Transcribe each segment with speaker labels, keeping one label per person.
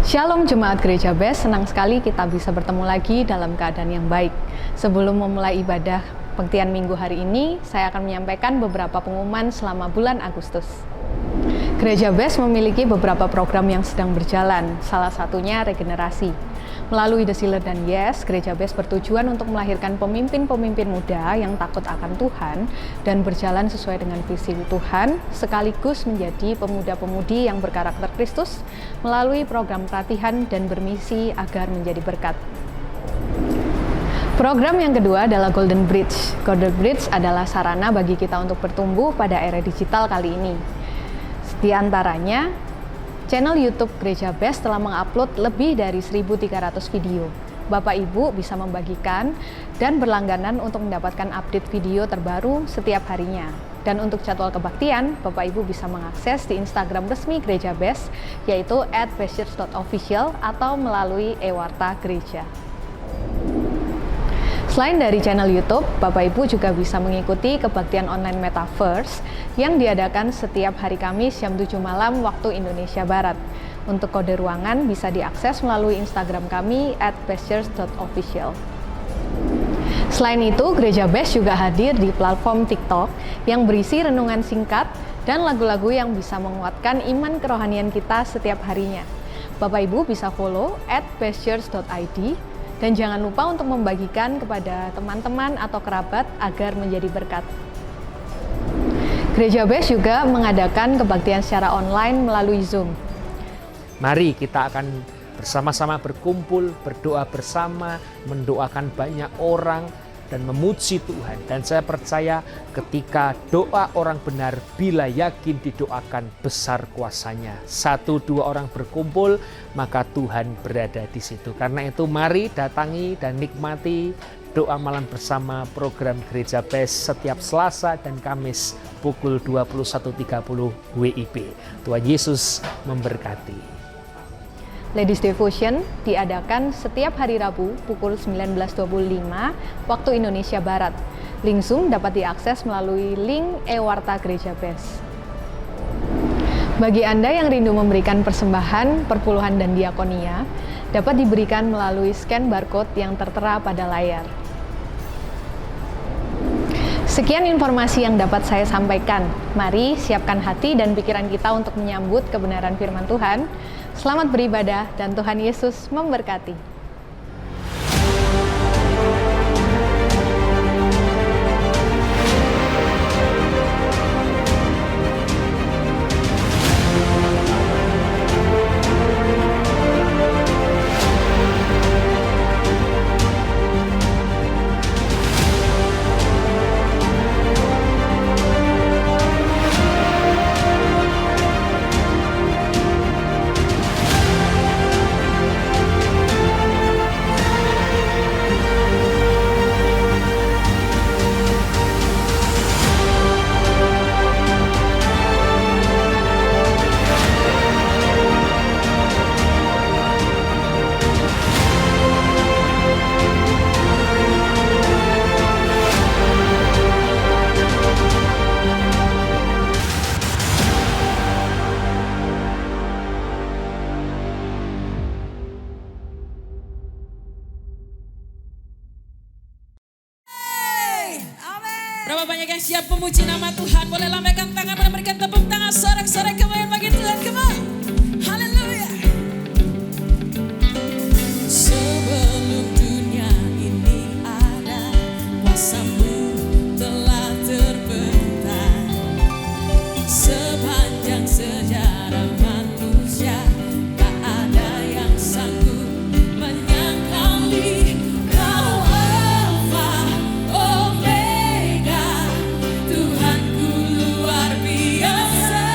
Speaker 1: Shalom Jemaat Gereja BES, senang sekali kita bisa bertemu lagi dalam keadaan yang baik. Sebelum memulai ibadah pengtian minggu hari ini, saya akan menyampaikan beberapa pengumuman selama bulan Agustus. Gereja BES memiliki beberapa program yang sedang berjalan, salah satunya regenerasi. Melalui The Sealer dan Yes, Gereja BES bertujuan untuk melahirkan pemimpin-pemimpin muda yang takut akan Tuhan dan berjalan sesuai dengan visi Tuhan, sekaligus menjadi pemuda-pemudi yang berkarakter Kristus melalui program pelatihan dan bermisi agar menjadi berkat. Program yang kedua adalah Golden Bridge. Golden Bridge adalah sarana bagi kita untuk bertumbuh pada era digital kali ini. Di antaranya, channel YouTube Gereja BES telah mengupload lebih dari 1.300 video. Bapak Ibu bisa membagikan dan berlangganan untuk mendapatkan update video terbaru setiap harinya. Dan untuk jadwal kebaktian, Bapak Ibu bisa mengakses di Instagram resmi Gereja BES, yaitu @bestchurch.official atau melalui ewarta gereja. Selain dari channel YouTube, Bapak Ibu juga bisa mengikuti kebaktian online Metaverse yang diadakan setiap hari Kamis jam 7 malam waktu Indonesia Barat. Untuk kode ruangan bisa diakses melalui Instagram kami @bestchurch.official. Selain itu, Gereja BES juga hadir di platform TikTok yang berisi renungan singkat dan lagu-lagu yang bisa menguatkan iman kerohanian kita setiap harinya. Bapak Ibu bisa follow @bestchurch.id dan jangan lupa untuk membagikan kepada teman-teman atau kerabat agar menjadi berkat. Gereja BES juga mengadakan kebaktian secara online melalui Zoom.
Speaker 2: Mari kita akan bersama-sama berkumpul, berdoa bersama, mendoakan banyak orang, dan memuji Tuhan. Dan saya percaya ketika doa orang benar, bila yakin didoakan, besar kuasanya. 1-2 orang berkumpul, maka Tuhan berada di situ. Karena itu mari datangi dan nikmati doa malam bersama program Gereja BES setiap Selasa dan Kamis pukul 21.30 WIB. Tuhan Yesus memberkati.
Speaker 1: Ladies Devotion diadakan setiap hari Rabu pukul 19.25 waktu Indonesia Barat. Link Zoom dapat diakses melalui link ewarta Gereja BES. Bagi Anda yang rindu memberikan persembahan, perpuluhan dan diakonia, dapat diberikan melalui scan barcode yang tertera pada layar. Sekian informasi yang dapat saya sampaikan. Mari siapkan hati dan pikiran kita untuk menyambut kebenaran firman Tuhan. Selamat beribadah dan Tuhan Yesus memberkati.
Speaker 3: Berapa banyak yang siap memuji nama Tuhan? Boleh lambaikan tangan, boleh berikan tepuk tangan, sorak-sorai kemuliaan bagi Tuhan. Come on. Haleluya. Sebelum dunia ini ada, kuasa-Mu telah terbentang. Sepanjang sejarah manusia, tak ada yang sanggup menyangkali. Kau Alfa, Omega, Tuhanku luar biasa.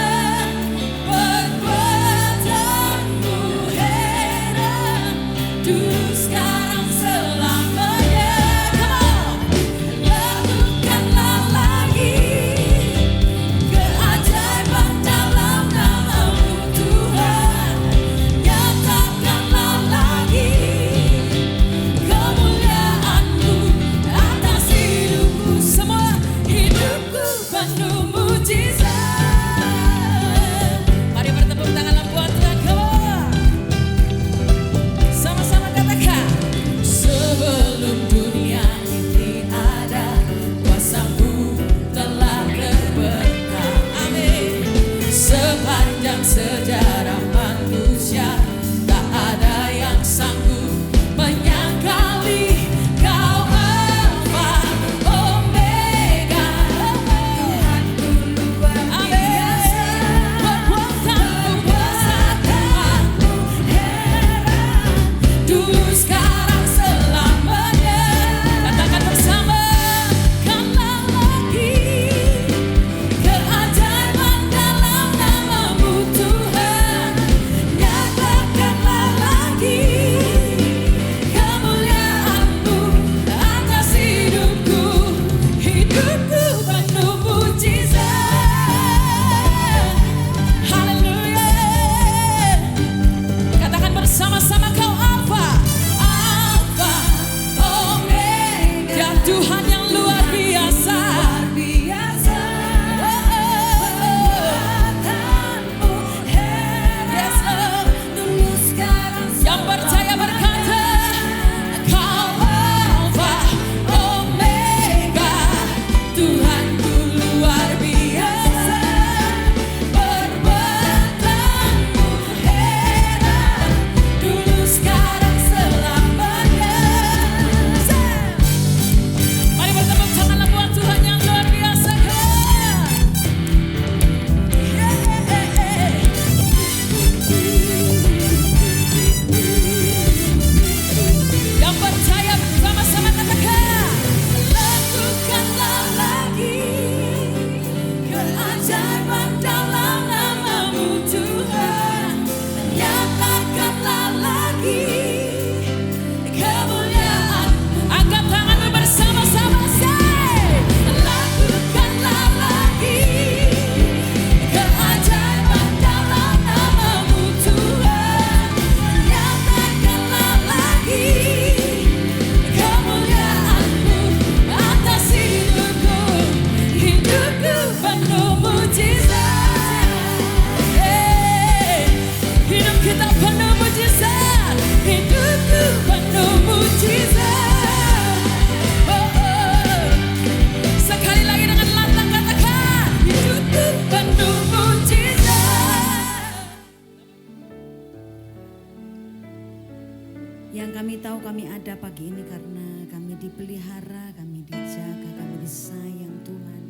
Speaker 4: Yang kami tahu kami ada pagi ini karena kami dipelihara, kami dijaga, kami disayang Tuhan.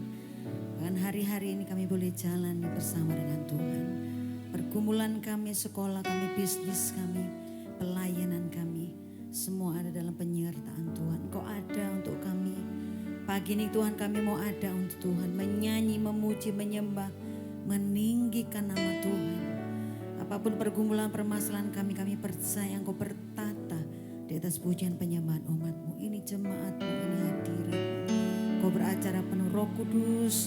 Speaker 4: Bahkan hari-hari ini kami boleh jalan bersama dengan Tuhan. Pergumulan kami, sekolah kami, bisnis kami, pelayanan kami, semua ada dalam penyertaan Tuhan. Engkau ada untuk kami. Pagi ini Tuhan kami mau ada untuk Tuhan. Menyanyi, memuji, menyembah, meninggikan nama Tuhan. Apapun pergumulan permasalahan kami percaya Engkau bertata di atas pujian penyembahan umat-Mu. Ini jemaat-Mu, ini hadirat. Engkau beracara penuh Roh Kudus.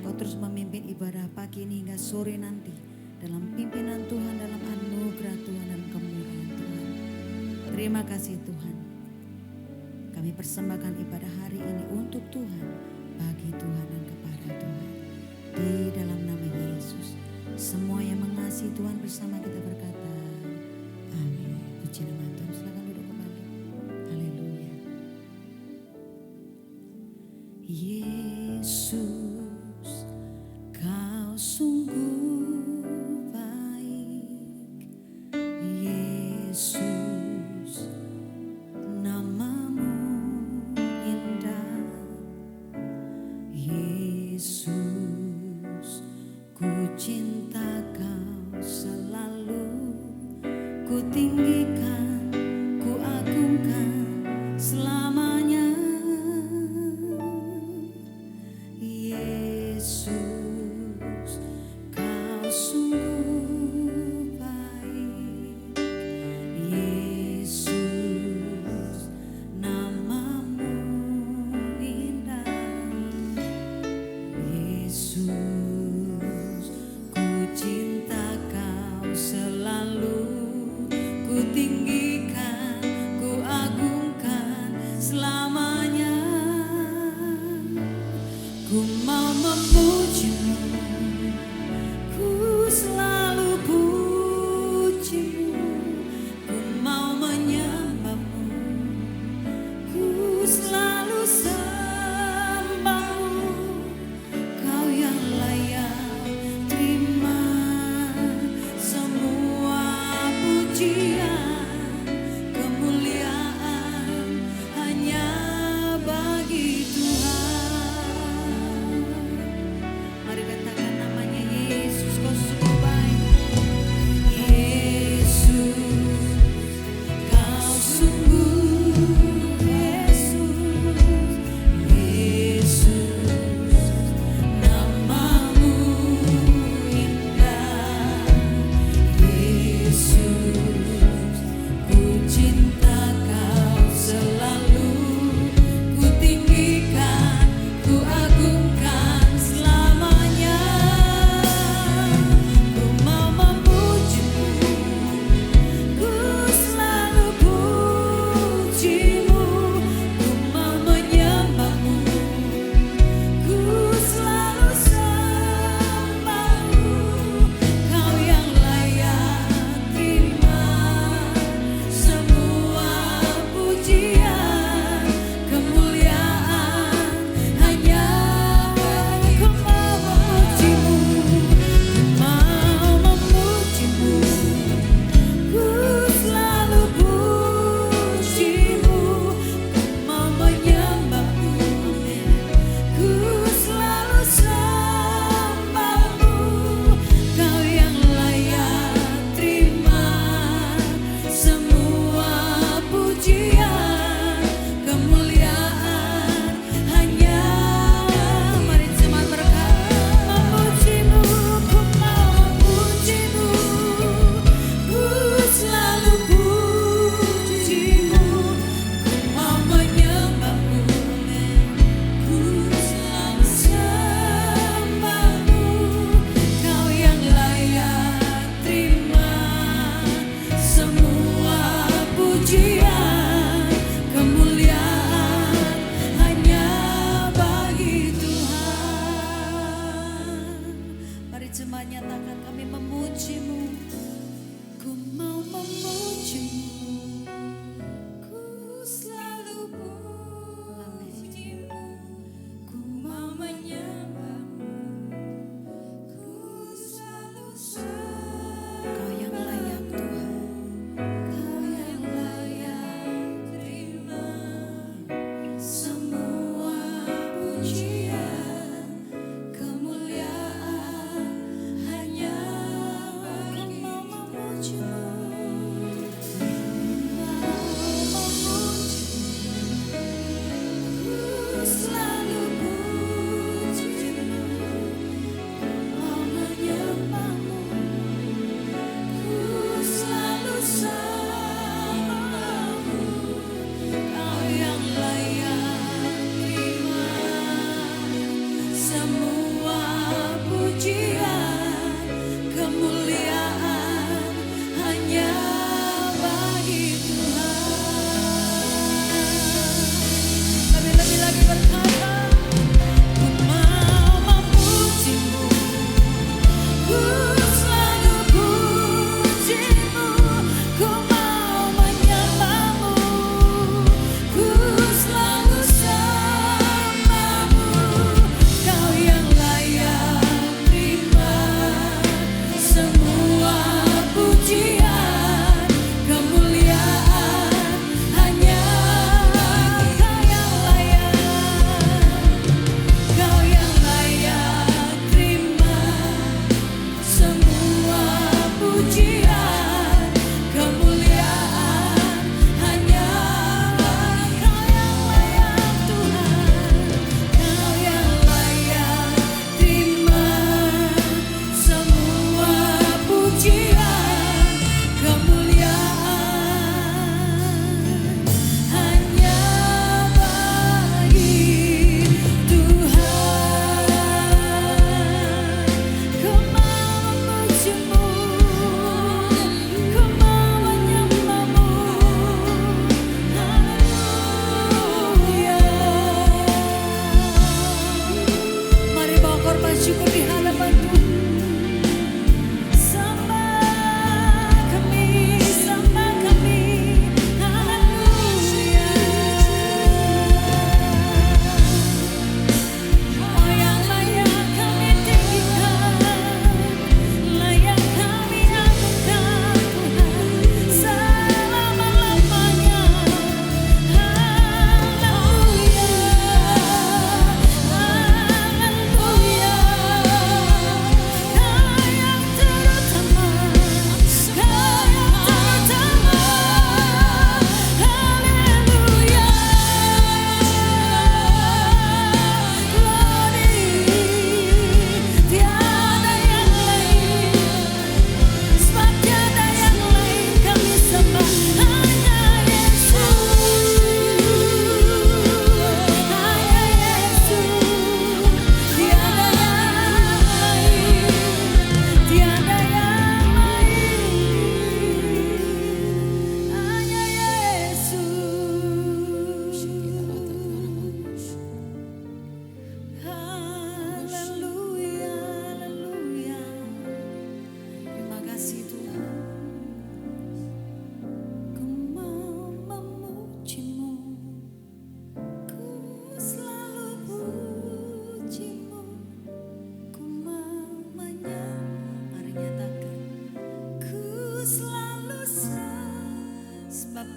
Speaker 4: Engkau terus memimpin ibadah pagi ini hingga sore nanti. Dalam pimpinan Tuhan, dalam anugerah Tuhan, dalam kemurahan Tuhan. Terima kasih Tuhan. Kami persembahkan ibadah hari ini untuk Tuhan, bagi Tuhan dan kepada Tuhan. Di dalam nama Yesus. Semua yang mengasihi Tuhan bersama kita berkata, amin. Puji nama Tuhan. Silakan duduk kembali. Haleluya. Yesus, Kau sungguh baik. Yesus, nama-Mu indah. Yesus, ku cinta Kau selalu, ku tinggikan, ku agungkan selamanya. Yesus, Kau sungguh baik. Yesus, nama-Mu indah. Yesus, ku cinta Kau selalu, ku tinggikan, ku agungkan selamanya. Ku mau memuji-Mu, ku selalu puji-Mu. Ku mau menyembah-Mu, ku selalu sembah-Mu. Kau yang layak terima semua pujian, kemuliaan hanya bagi Tuhan. Mari katakan namanya Yesus, Kau sungguh baik. Yesus, Kau sungguh, Yesus, Yesus, nama-Mu indah. Yesus, ku cinta Kau selalu, ku tinggikan, ku agungkan selamanya. Ku mau memuji-Mu, ku selalu puji-Mu. Ku mau menyembah-Mu, ku selalu sembah-Mu. Kau yang layak terima semua pujian, kemuliaan hanya bagi. Ku mau memuji-Mu, ku mau memuji-Mu, ku selalu puji-Mu. Ku mau menyembah-Mu, ku selalu sembah-Mu. Kau yang layak terima semua pujian, kemuliaan hanya. Mari jemaat berkata, memuji-Mu, ku mau memuji-Mu, ku selalu puji-Mu. Ku mau menyembah-Mu, ku selalu sembah-Mu. Kau yang layak terima semua pujian, kemuliaan hanya bagi Tuhan. Mari jemaat nyatakan, kami memuji-Mu, ku mau memuji-Mu, ku selalu puji-Mu. Ku mau menyembah-Mu, ku selalu sembah-Mu. Kau yang layak Tuhan, Kau yang layak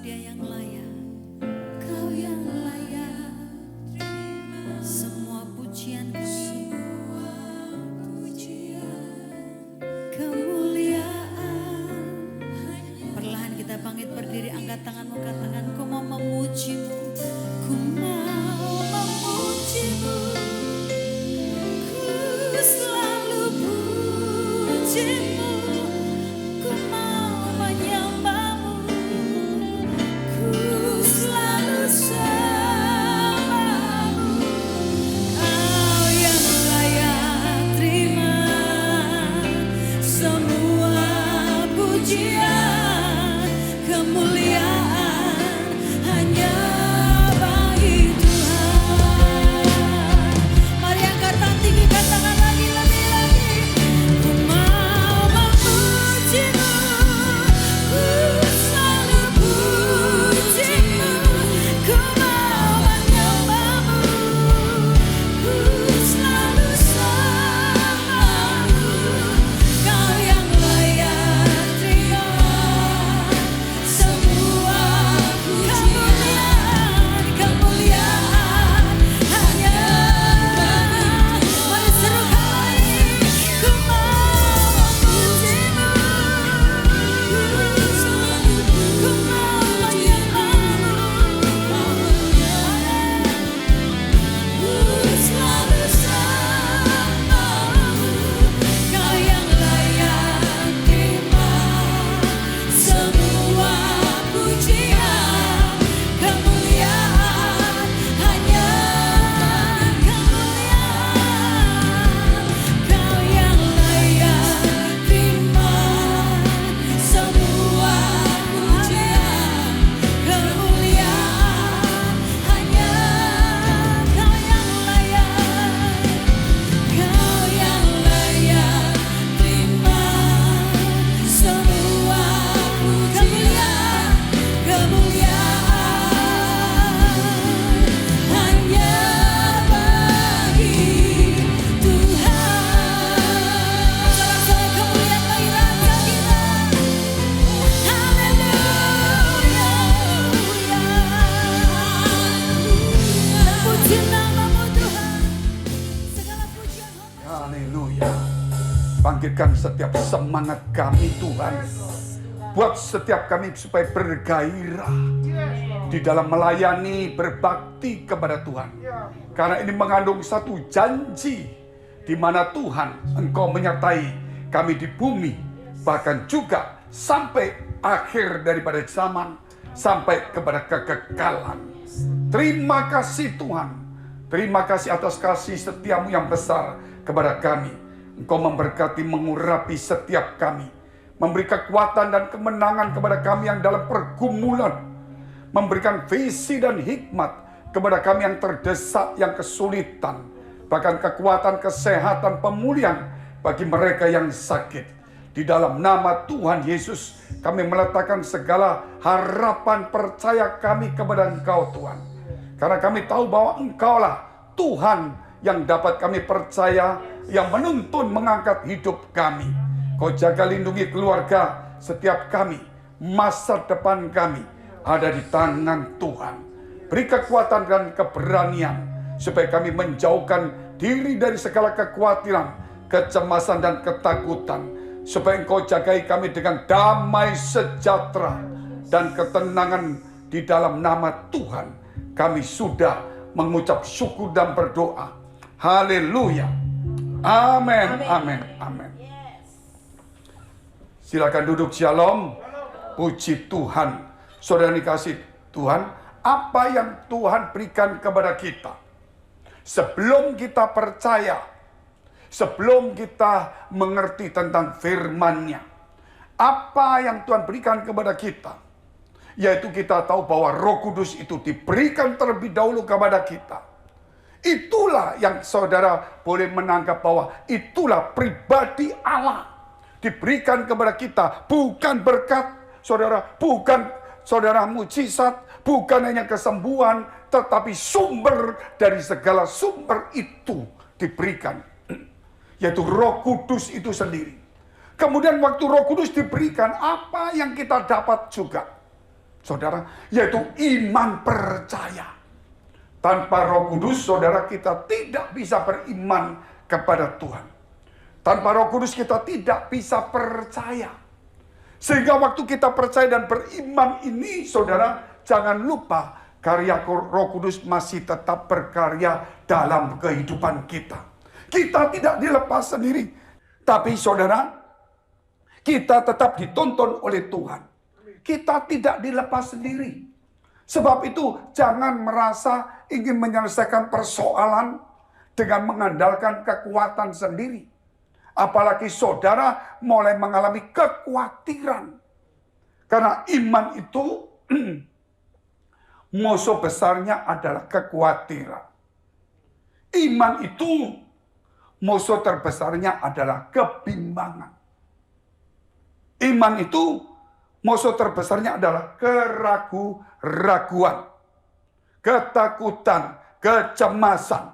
Speaker 4: Dia yang layak, Kau yang layak. Semua pujian kami, kemuliaan. Perlahan kita bangkit berdiri, angkat tanganmu, katakan ku mau memujimu, ku mau memujimu, ku selalu pujimu, ku mau menyembahmu, ku selalu sembahmu. Kau yang layak terima semua pujian, kemuliaan hanya bagi Tuhan. Mari angkat tinggi, katakan lagi lebih lagi. Ku mau memujimu, ku selalu pujimu, ku mau menyembahmu, ku selalu sembahmu. Kau yang layak terima semua pujian, kemuliaan hanya bagi. Mari serukan lagi. Ku mau memujimu, ku mau menyembahmu, ku selalu sembahmu. Kau yang layak terima semua pujian, kemuliaan hanya kemuliaan. Kau yang layak terima semua pujian, kemuliaan hanya Kau yang layak. Kau yang layak terima semua pujian, kemuliaan hanya bagi Tuhan. Sorak-sorai kemuliaan bagi Raja kita. Haleluya. Terpuji namamu Tuhan. Segala pujian hormat.
Speaker 5: Haleluya. Bangkitkan setiap semangat kami Tuhan. Buat setiap kami supaya bergairah di dalam melayani, berbakti kepada Tuhan. Karena ini mengandung satu janji di mana Tuhan Engkau menyertai kami di bumi, bahkan juga sampai akhir daripada zaman, sampai kepada kekekalan. Terima kasih Tuhan. Terima kasih atas kasih setiamu yang besar kepada kami. Engkau memberkati, mengurapi setiap kami, memberi kekuatan dan kemenangan kepada kami yang dalam pergumulan, memberikan visi dan hikmat kepada kami yang terdesak, yang kesulitan, bahkan kekuatan, kesehatan, pemulihan bagi mereka yang sakit. Di dalam nama Tuhan Yesus, kami meletakkan segala harapan percaya kami kepada Engkau Tuhan. Karena kami tahu bahwa Engkaulah Tuhan yang dapat kami percaya, yang menuntun mengangkat hidup kami. Kau jaga lindungi keluarga setiap kami, masa depan kami ada di tangan Tuhan. Beri kekuatan dan keberanian supaya kami menjauhkan diri dari segala kekhawatiran, kecemasan dan ketakutan. Supaya Engkau jagai kami dengan damai sejahtera dan ketenangan di dalam nama Tuhan. Kami sudah mengucap syukur dan berdoa. Haleluya. Amin. Amin. Amin. Silakan duduk. Shalom. Puji Tuhan. Saudara dikasih Tuhan, apa yang Tuhan berikan kepada kita sebelum kita percaya, sebelum kita mengerti tentang firman-Nya, apa yang Tuhan berikan kepada kita, yaitu kita tahu bahwa Roh Kudus itu diberikan terlebih dahulu kepada kita. Itulah yang saudara boleh menangkap bahwa itulah pribadi Allah diberikan kepada kita, bukan berkat saudara, bukan saudara mujizat, bukan hanya kesembuhan, tetapi sumber dari segala sumber itu diberikan, yaitu Roh Kudus itu sendiri. Kemudian waktu Roh Kudus diberikan, apa yang kita dapat juga? saudara, yaitu iman percaya. Tanpa Roh Kudus, saudara, kita tidak bisa beriman kepada Tuhan. Tanpa Roh Kudus kita tidak bisa percaya. Sehingga waktu kita percaya dan beriman ini, saudara, jangan lupa karya Roh Kudus masih tetap berkarya dalam kehidupan kita. Kita tidak dilepas sendiri. Tapi saudara, kita tetap dituntun oleh Tuhan. Kita tidak dilepas sendiri. Sebab itu jangan merasa ingin menyelesaikan persoalan dengan mengandalkan kekuatan sendiri. Apalagi saudara mulai mengalami kekhawatiran. Karena iman itu musuh besarnya adalah kekhawatiran. Iman itu musuh terbesarnya adalah kebimbangan. Iman itu musuh terbesarnya adalah keraguan, ketakutan, kecemasan.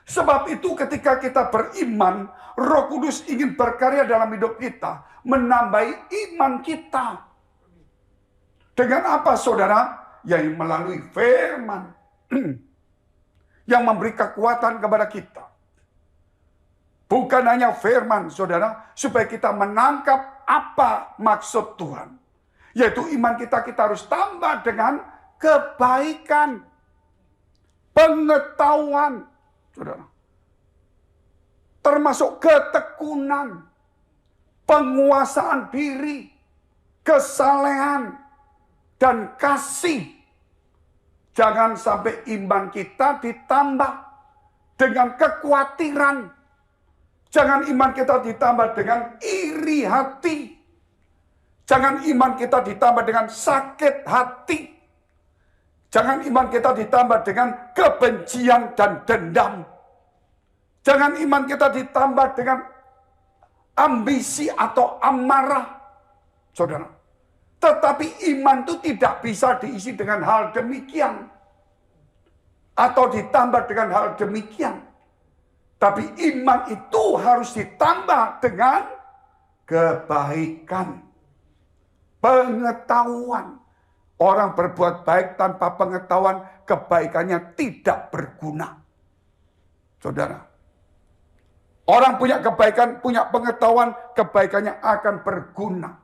Speaker 5: Sebab itu ketika kita beriman, Roh Kudus ingin berkarya dalam hidup kita, menambahi iman kita. Dengan apa, saudara? Yaitu melalui firman yang memberi kekuatan kepada kita. Bukan hanya firman, saudara, supaya kita menangkap apa maksud Tuhan. Yaitu iman kita harus tambah dengan kebaikan, pengetahuan, saudara. Termasuk ketekunan, penguasaan diri, kesalehan, dan kasih. Jangan sampai iman kita ditambah dengan kekhawatiran. Jangan iman kita ditambah dengan iri hati. Jangan iman kita ditambah dengan sakit hati. Jangan iman kita ditambah dengan kebencian dan dendam. Jangan iman kita ditambah dengan ambisi atau amarah. Saudara. Tetapi iman itu tidak bisa diisi dengan hal demikian. Atau ditambah dengan hal demikian. Tapi iman itu harus ditambah dengan kebaikan. Pengetahuan. Orang berbuat baik tanpa pengetahuan, kebaikannya tidak berguna. Saudara. Orang punya kebaikan, punya pengetahuan, kebaikannya akan berguna.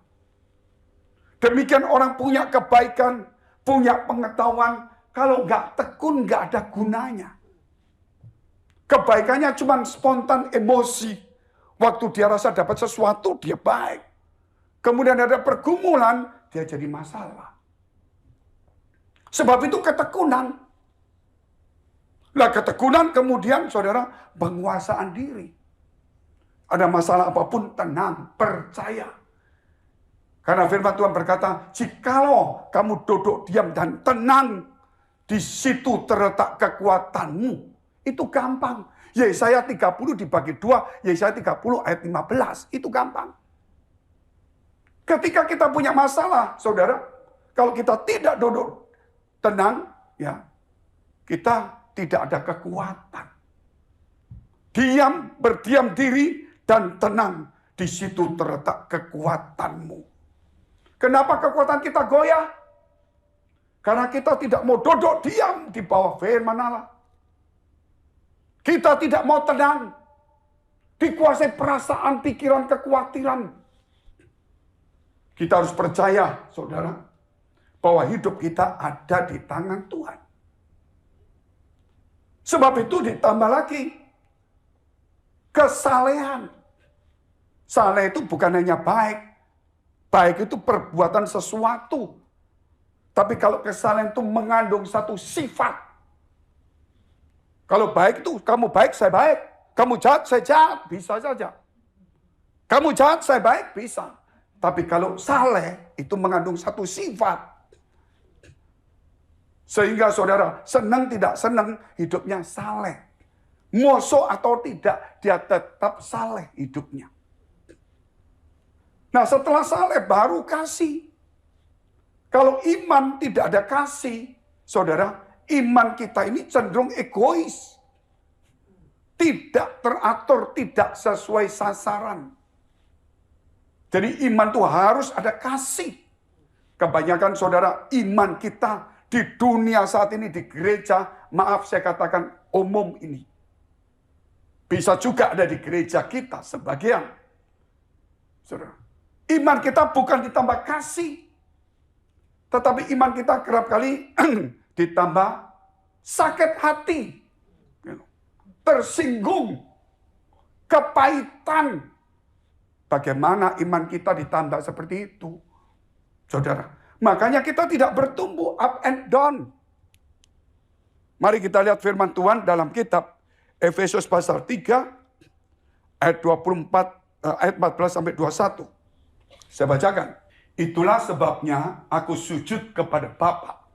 Speaker 5: Demikian orang punya kebaikan, punya pengetahuan, kalau nggak tekun nggak ada gunanya. Kebaikannya cuma spontan emosi. Waktu dia rasa dapat sesuatu, dia baik. Kemudian ada pergumulan, dia jadi masalah. Sebab itu ketekunan. Nah, ketekunan kemudian, saudara, penguasaan diri. Ada masalah apapun, tenang, percaya. Karena firman Tuhan berkata, jikalau kamu duduk diam dan tenang, di situ terletak kekuatanmu. Itu gampang. Yesaya 30 dibagi 2, Yesaya 30 ayat 15. Itu gampang. Ketika kita punya masalah, saudara, kalau kita tidak duduk tenang, ya, kita tidak ada kekuatan. Diam, berdiam diri, dan tenang. Di situ terletak kekuatanmu. Kenapa kekuatan kita goyah? Karena kita tidak mau duduk diam di bawah firman Allah. Kita tidak mau tenang. Dikuasai perasaan, pikiran, kekhawatiran. Kita harus percaya, saudara, bahwa hidup kita ada di tangan Tuhan. Sebab itu ditambah lagi kesalehan. Saleh itu bukan hanya baik. Baik itu perbuatan sesuatu. Tapi kalau kesalehan itu mengandung satu sifat. Kalau baik itu, kamu baik, saya baik. Kamu jahat, saya jahat. Bisa saja. Kamu jahat, saya baik, bisa. Tapi kalau saleh itu mengandung satu sifat. Sehingga saudara, senang tidak senang, hidupnya saleh. Musuh atau tidak, dia tetap saleh hidupnya. Nah, setelah saleh baru kasih. Kalau iman tidak ada kasih, saudara, iman kita ini cenderung egois. Tidak teratur, tidak sesuai sasaran. Jadi iman itu harus ada kasih. Kebanyakan saudara, iman kita di dunia saat ini, di gereja, maaf saya katakan umum ini. Bisa juga ada di gereja kita sebagian. Saudara, iman kita bukan ditambah kasih. Tetapi iman kita kerap kali ditambah sakit hati. Tersinggung. Kepahitan. Bagaimana iman kita ditambah seperti itu? Saudara, makanya kita tidak bertumbuh up and down. Mari kita lihat firman Tuhan dalam kitab Efesus pasal 3 ayat 14 sampai 21. Saya bacakan. Itulah sebabnya aku sujud kepada Bapa,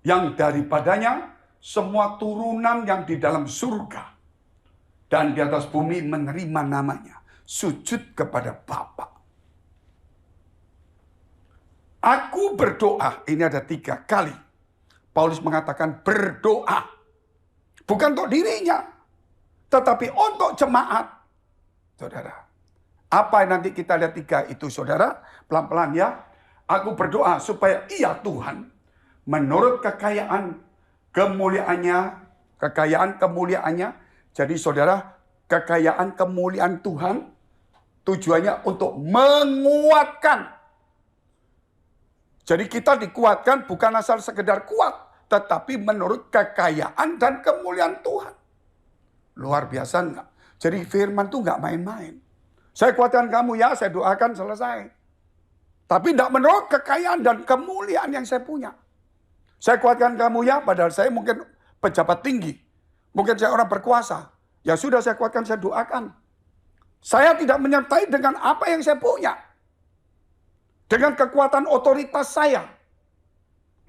Speaker 5: yang daripadanya semua turunan yang di dalam surga dan di atas bumi menerima namanya. Sujud kepada Bapa. Aku berdoa, ini ada 3 kali. Paulus mengatakan berdoa. Bukan untuk dirinya, tetapi untuk jemaat. Saudara, apa yang nanti kita lihat 3 itu saudara? Pelan-pelan ya. Aku berdoa supaya ia Tuhan, menurut kekayaan kemuliaannya. Jadi saudara, kekayaan kemuliaan Tuhan tujuannya untuk menguatkan. Jadi kita dikuatkan bukan asal sekedar kuat, tetapi menurut kekayaan dan kemuliaan Tuhan. Luar biasa enggak? Jadi firman itu enggak main-main. Saya kuatkan kamu ya, saya doakan selesai. Tapi tidak menurut kekayaan dan kemuliaan yang saya punya. Saya kuatkan kamu ya, padahal saya mungkin pejabat tinggi. Mungkin saya orang berkuasa. Ya sudah saya kuatkan, saya doakan. Saya tidak menyertai dengan apa yang saya punya. Dengan kekuatan otoritas saya.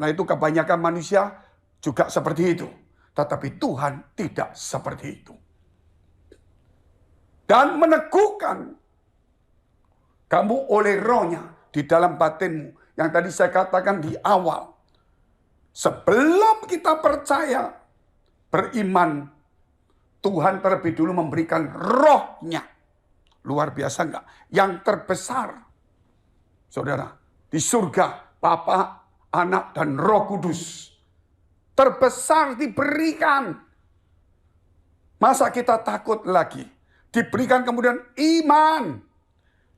Speaker 5: Nah itu kebanyakan manusia juga seperti itu. Tetapi Tuhan tidak seperti itu. Dan meneguhkan kamu oleh rohnya di dalam batinmu. Yang tadi saya katakan di awal. Sebelum kita percaya, beriman, Tuhan terlebih dulu memberikan rohnya. Luar biasa enggak? Yang terbesar. Saudara, di surga, Bapa, Anak, dan Roh Kudus. Terbesar diberikan. Masa kita takut lagi? Diberikan kemudian iman.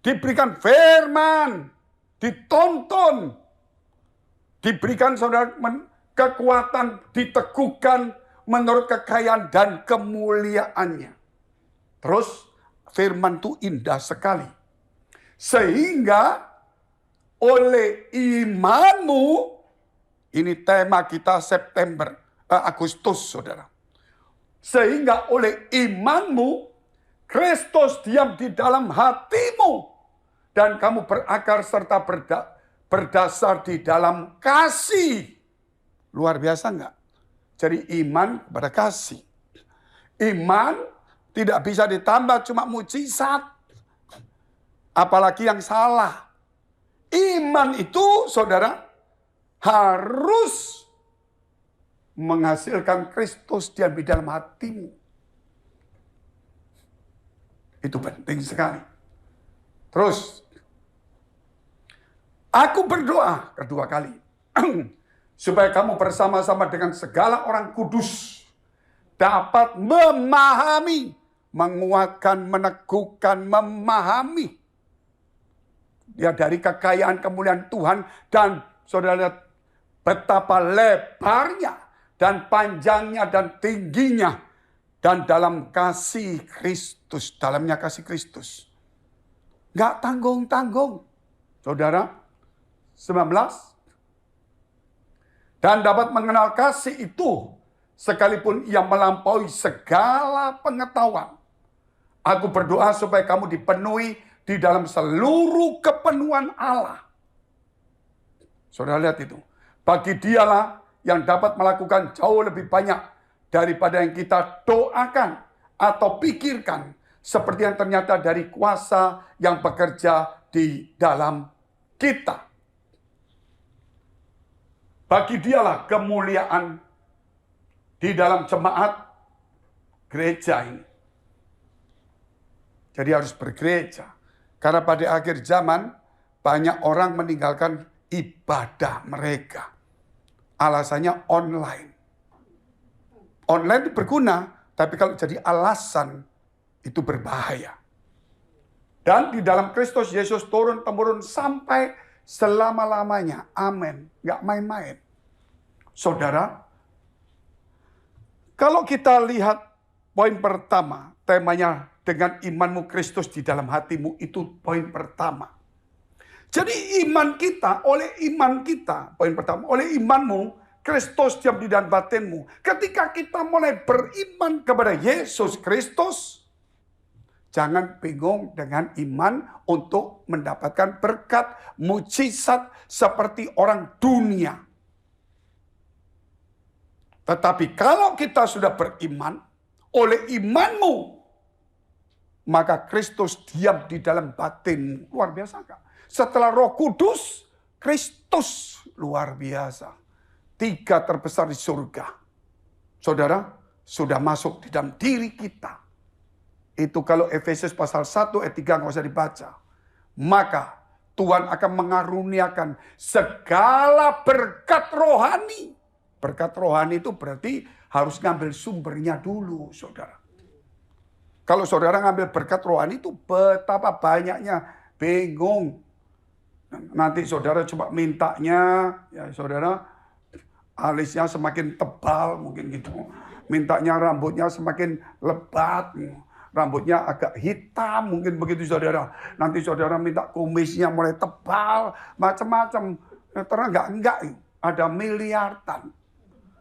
Speaker 5: Diberikan firman. Ditonton. Diberikan saudara kekuatan, diteguhkan menurut kekayaan dan kemuliaannya. Terus firman itu indah sekali. Sehingga oleh imanmu, ini tema kita Agustus saudara. Sehingga oleh imanmu, Kristus diam di dalam hatimu. Dan kamu berakar serta berdasar di dalam kasih. Luar biasa enggak? Jadi iman kepada kasih. Iman tidak bisa ditambah cuma mujizat. Apalagi yang salah. Iman itu saudara harus menghasilkan Kristus diam di dalam hatimu. Itu penting sekali. Terus, aku berdoa kedua kali. Supaya kamu bersama-sama dengan segala orang kudus dapat memahami, menguatkan, meneguhkan, memahami. Ya dari kekayaan kemuliaan Tuhan dan saudara lihat betapa lebarnya dan panjangnya dan tingginya dan dalam kasih Kristus, dalamnya kasih Kristus. Nggak tanggung-tanggung. Saudara, 19. Dan dapat mengenal kasih itu sekalipun ia melampaui segala pengetahuan. Aku berdoa supaya kamu dipenuhi di dalam seluruh kepenuhan Allah. Saudara lihat itu. Bagi dialah yang dapat melakukan jauh lebih banyak daripada yang kita doakan atau pikirkan. Seperti yang ternyata dari kuasa yang bekerja di dalam kita. Bagi dialah kemuliaan di dalam jemaat gereja ini. Jadi harus bergereja. Karena pada akhir zaman banyak orang meninggalkan ibadah mereka. Alasannya online. Online itu berguna, tapi kalau jadi alasan itu berbahaya. Dan di dalam Kristus Yesus turun-temurun sampai selama-lamanya. Amin. Nggak main-main. Saudara, kalau kita lihat poin pertama, temanya dengan imanmu Kristus di dalam hatimu, itu poin pertama. Jadi iman kita, poin pertama, oleh imanmu, Kristus diam di dalam batinmu. Ketika kita mulai beriman kepada Yesus Kristus, jangan bingung dengan iman untuk mendapatkan berkat, mujizat seperti orang dunia. Tetapi kalau kita sudah beriman, oleh imanmu, maka Kristus diam di dalam batinmu. Luar biasa enggak? Setelah Roh Kudus, Kristus luar biasa. 3 terbesar di surga. Saudara, sudah masuk di dalam diri kita. Itu kalau Efesus pasal 1 ayat 3 nggak usah dibaca. Maka Tuhan akan mengaruniakan segala berkat rohani. Berkat rohani itu berarti harus ngambil sumbernya dulu, saudara. Kalau saudara ngambil berkat rohani itu betapa banyaknya, bingung. Nanti saudara coba mintanya, ya saudara, alisnya semakin tebal mungkin gitu. Mintanya rambutnya semakin lebat, rambutnya agak hitam mungkin begitu saudara. Nanti saudara minta kumisnya mulai tebal, macam-macam. Ternyata enggak, ada miliaran.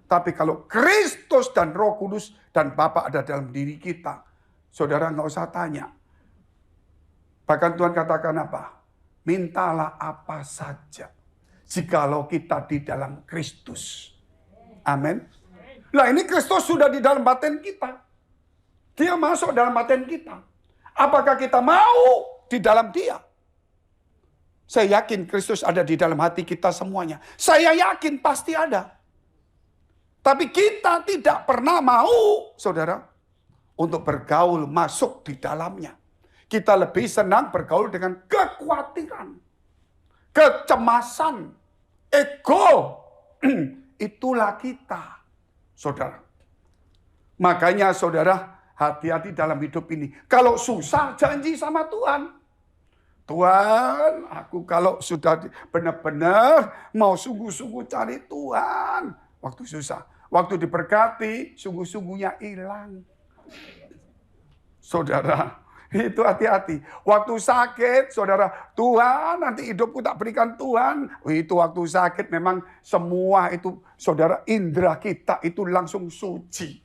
Speaker 5: Tapi kalau Kristus dan Roh Kudus dan Bapa ada dalam diri kita, saudara nggak usah tanya. Bahkan Tuhan katakan apa? Mintalah apa saja, jikalau kita di dalam Kristus. Amin. Nah ini Kristus sudah di dalam batin kita. Dia masuk dalam batin kita. Apakah kita mau di dalam dia? Saya yakin Kristus ada di dalam hati kita semuanya. Saya yakin pasti ada. Tapi kita tidak pernah mau, saudara, untuk bergaul masuk di dalamnya. Kita lebih senang bergaul dengan kekhawatiran, kecemasan, ego. Itulah kita, saudara. Makanya saudara, hati-hati dalam hidup ini. Kalau susah, janji sama Tuhan. Tuhan, aku kalau sudah benar-benar mau sungguh-sungguh cari Tuhan. Waktu susah, waktu diberkati, sungguh-sungguhnya hilang. Saudara, itu hati-hati. Waktu sakit, saudara, Tuhan nanti hidupku tak berikan Tuhan. Itu waktu sakit memang semua itu, saudara, indera kita itu langsung suci.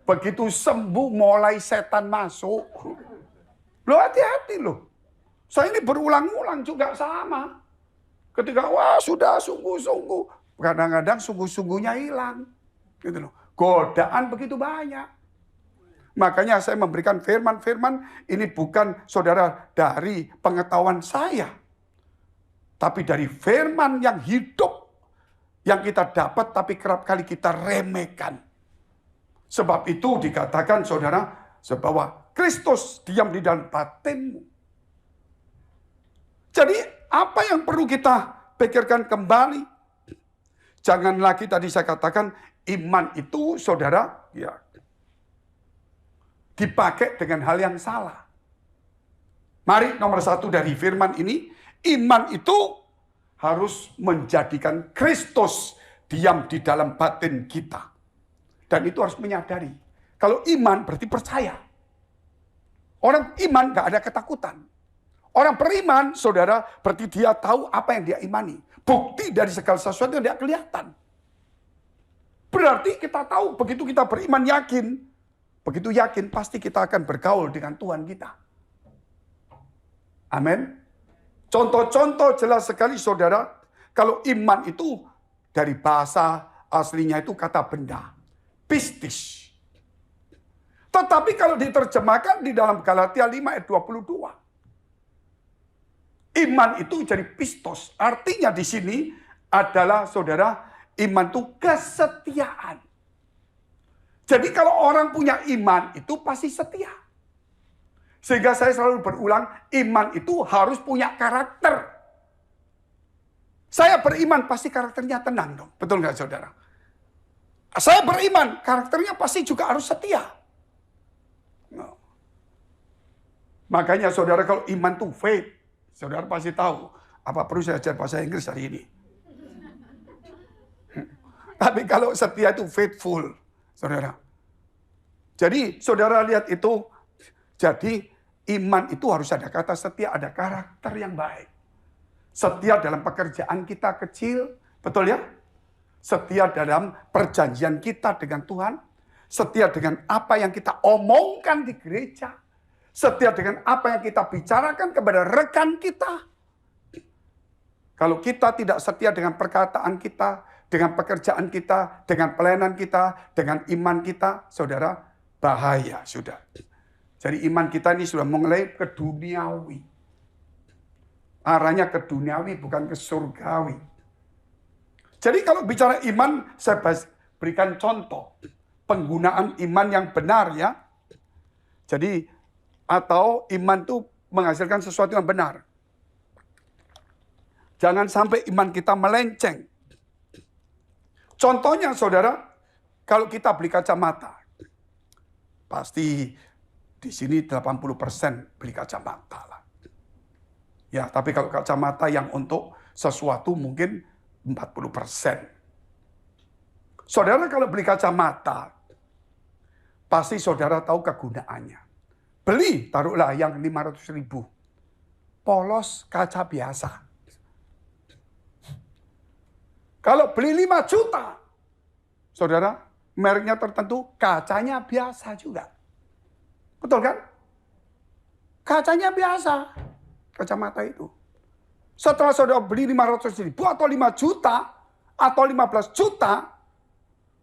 Speaker 5: Begitu sembuh mulai setan masuk. Loh hati-hati loh. Saya ini berulang-ulang juga sama. Ketika wah sudah sungguh-sungguh. Kadang-kadang sungguh-sungguhnya hilang. Gitu loh. Godaan begitu banyak. Makanya saya memberikan firman-firman ini bukan saudara dari pengetahuan saya. Tapi dari firman yang hidup. Yang kita dapat tapi kerap kali kita remehkan. Sebab itu dikatakan saudara. Bahwa Kristus diam di dalam batinmu. Jadi apa yang perlu kita pikirkan kembali? Jangan lagi tadi saya katakan iman itu saudara ya dipakai dengan hal yang salah. Mari nomor 1 dari firman ini, iman itu harus menjadikan Kristus diam di dalam batin kita. Dan itu harus menyadari. Kalau iman berarti percaya. Orang iman gak ada ketakutan. Orang beriman, saudara, berarti dia tahu apa yang dia imani. Bukti dari segala sesuatu yang tidak kelihatan. Berarti kita tahu, begitu kita beriman yakin. Begitu yakin, pasti kita akan bergaul dengan Tuhan kita. Amin. Contoh-contoh jelas sekali, saudara. Kalau iman itu dari bahasa aslinya itu kata benda. Pistis. Tetapi kalau diterjemahkan di dalam Galatia 5 ayat 22. Iman itu jadi pistos. Artinya di sini adalah saudara, iman itu kesetiaan. Jadi kalau orang punya iman itu pasti setia. Sehingga saya selalu berulang, iman itu harus punya karakter. Saya beriman, pasti karakternya tenang dong. Betul nggak saudara? Saya beriman, karakternya pasti juga harus setia. No. Makanya saudara kalau iman itu faith, saudara pasti tahu. Apa perlu saya ajar bahasa Inggris hari ini? Tapi kalau setia itu faithful, saudara. Jadi saudara lihat itu, jadi iman itu harus ada kata setia, ada karakter yang baik. Setia dalam pekerjaan kita kecil, betul ya? Setia dalam perjanjian kita dengan Tuhan. Setia dengan apa yang kita omongkan di gereja. Setia dengan apa yang kita bicarakan kepada rekan kita. Kalau kita tidak setia dengan perkataan kita, dengan pekerjaan kita, dengan pelayanan kita, dengan iman kita, saudara, bahaya sudah. Jadi iman kita ini sudah mulai ke duniawi. Arahnya ke duniawi bukan ke surgawi. Jadi kalau bicara iman, saya berikan contoh. Penggunaan iman yang benar ya. Jadi, atau iman itu menghasilkan sesuatu yang benar. Jangan sampai iman kita melenceng. Contohnya saudara, kalau kita beli kacamata. Pasti di sini 80% beli kacamata lah. Ya, tapi kalau kacamata yang untuk sesuatu mungkin 40%. Saudara kalau beli kacamata, pasti saudara tahu kegunaannya. Beli, taruhlah yang 500.000. Polos kaca biasa. Kalau beli 5 juta, saudara, mereknya tertentu, kacanya biasa juga. Betul kan? Kacanya biasa, kacamata itu. Setelah saudara beli 500.000 atau 5 juta, atau 15 juta,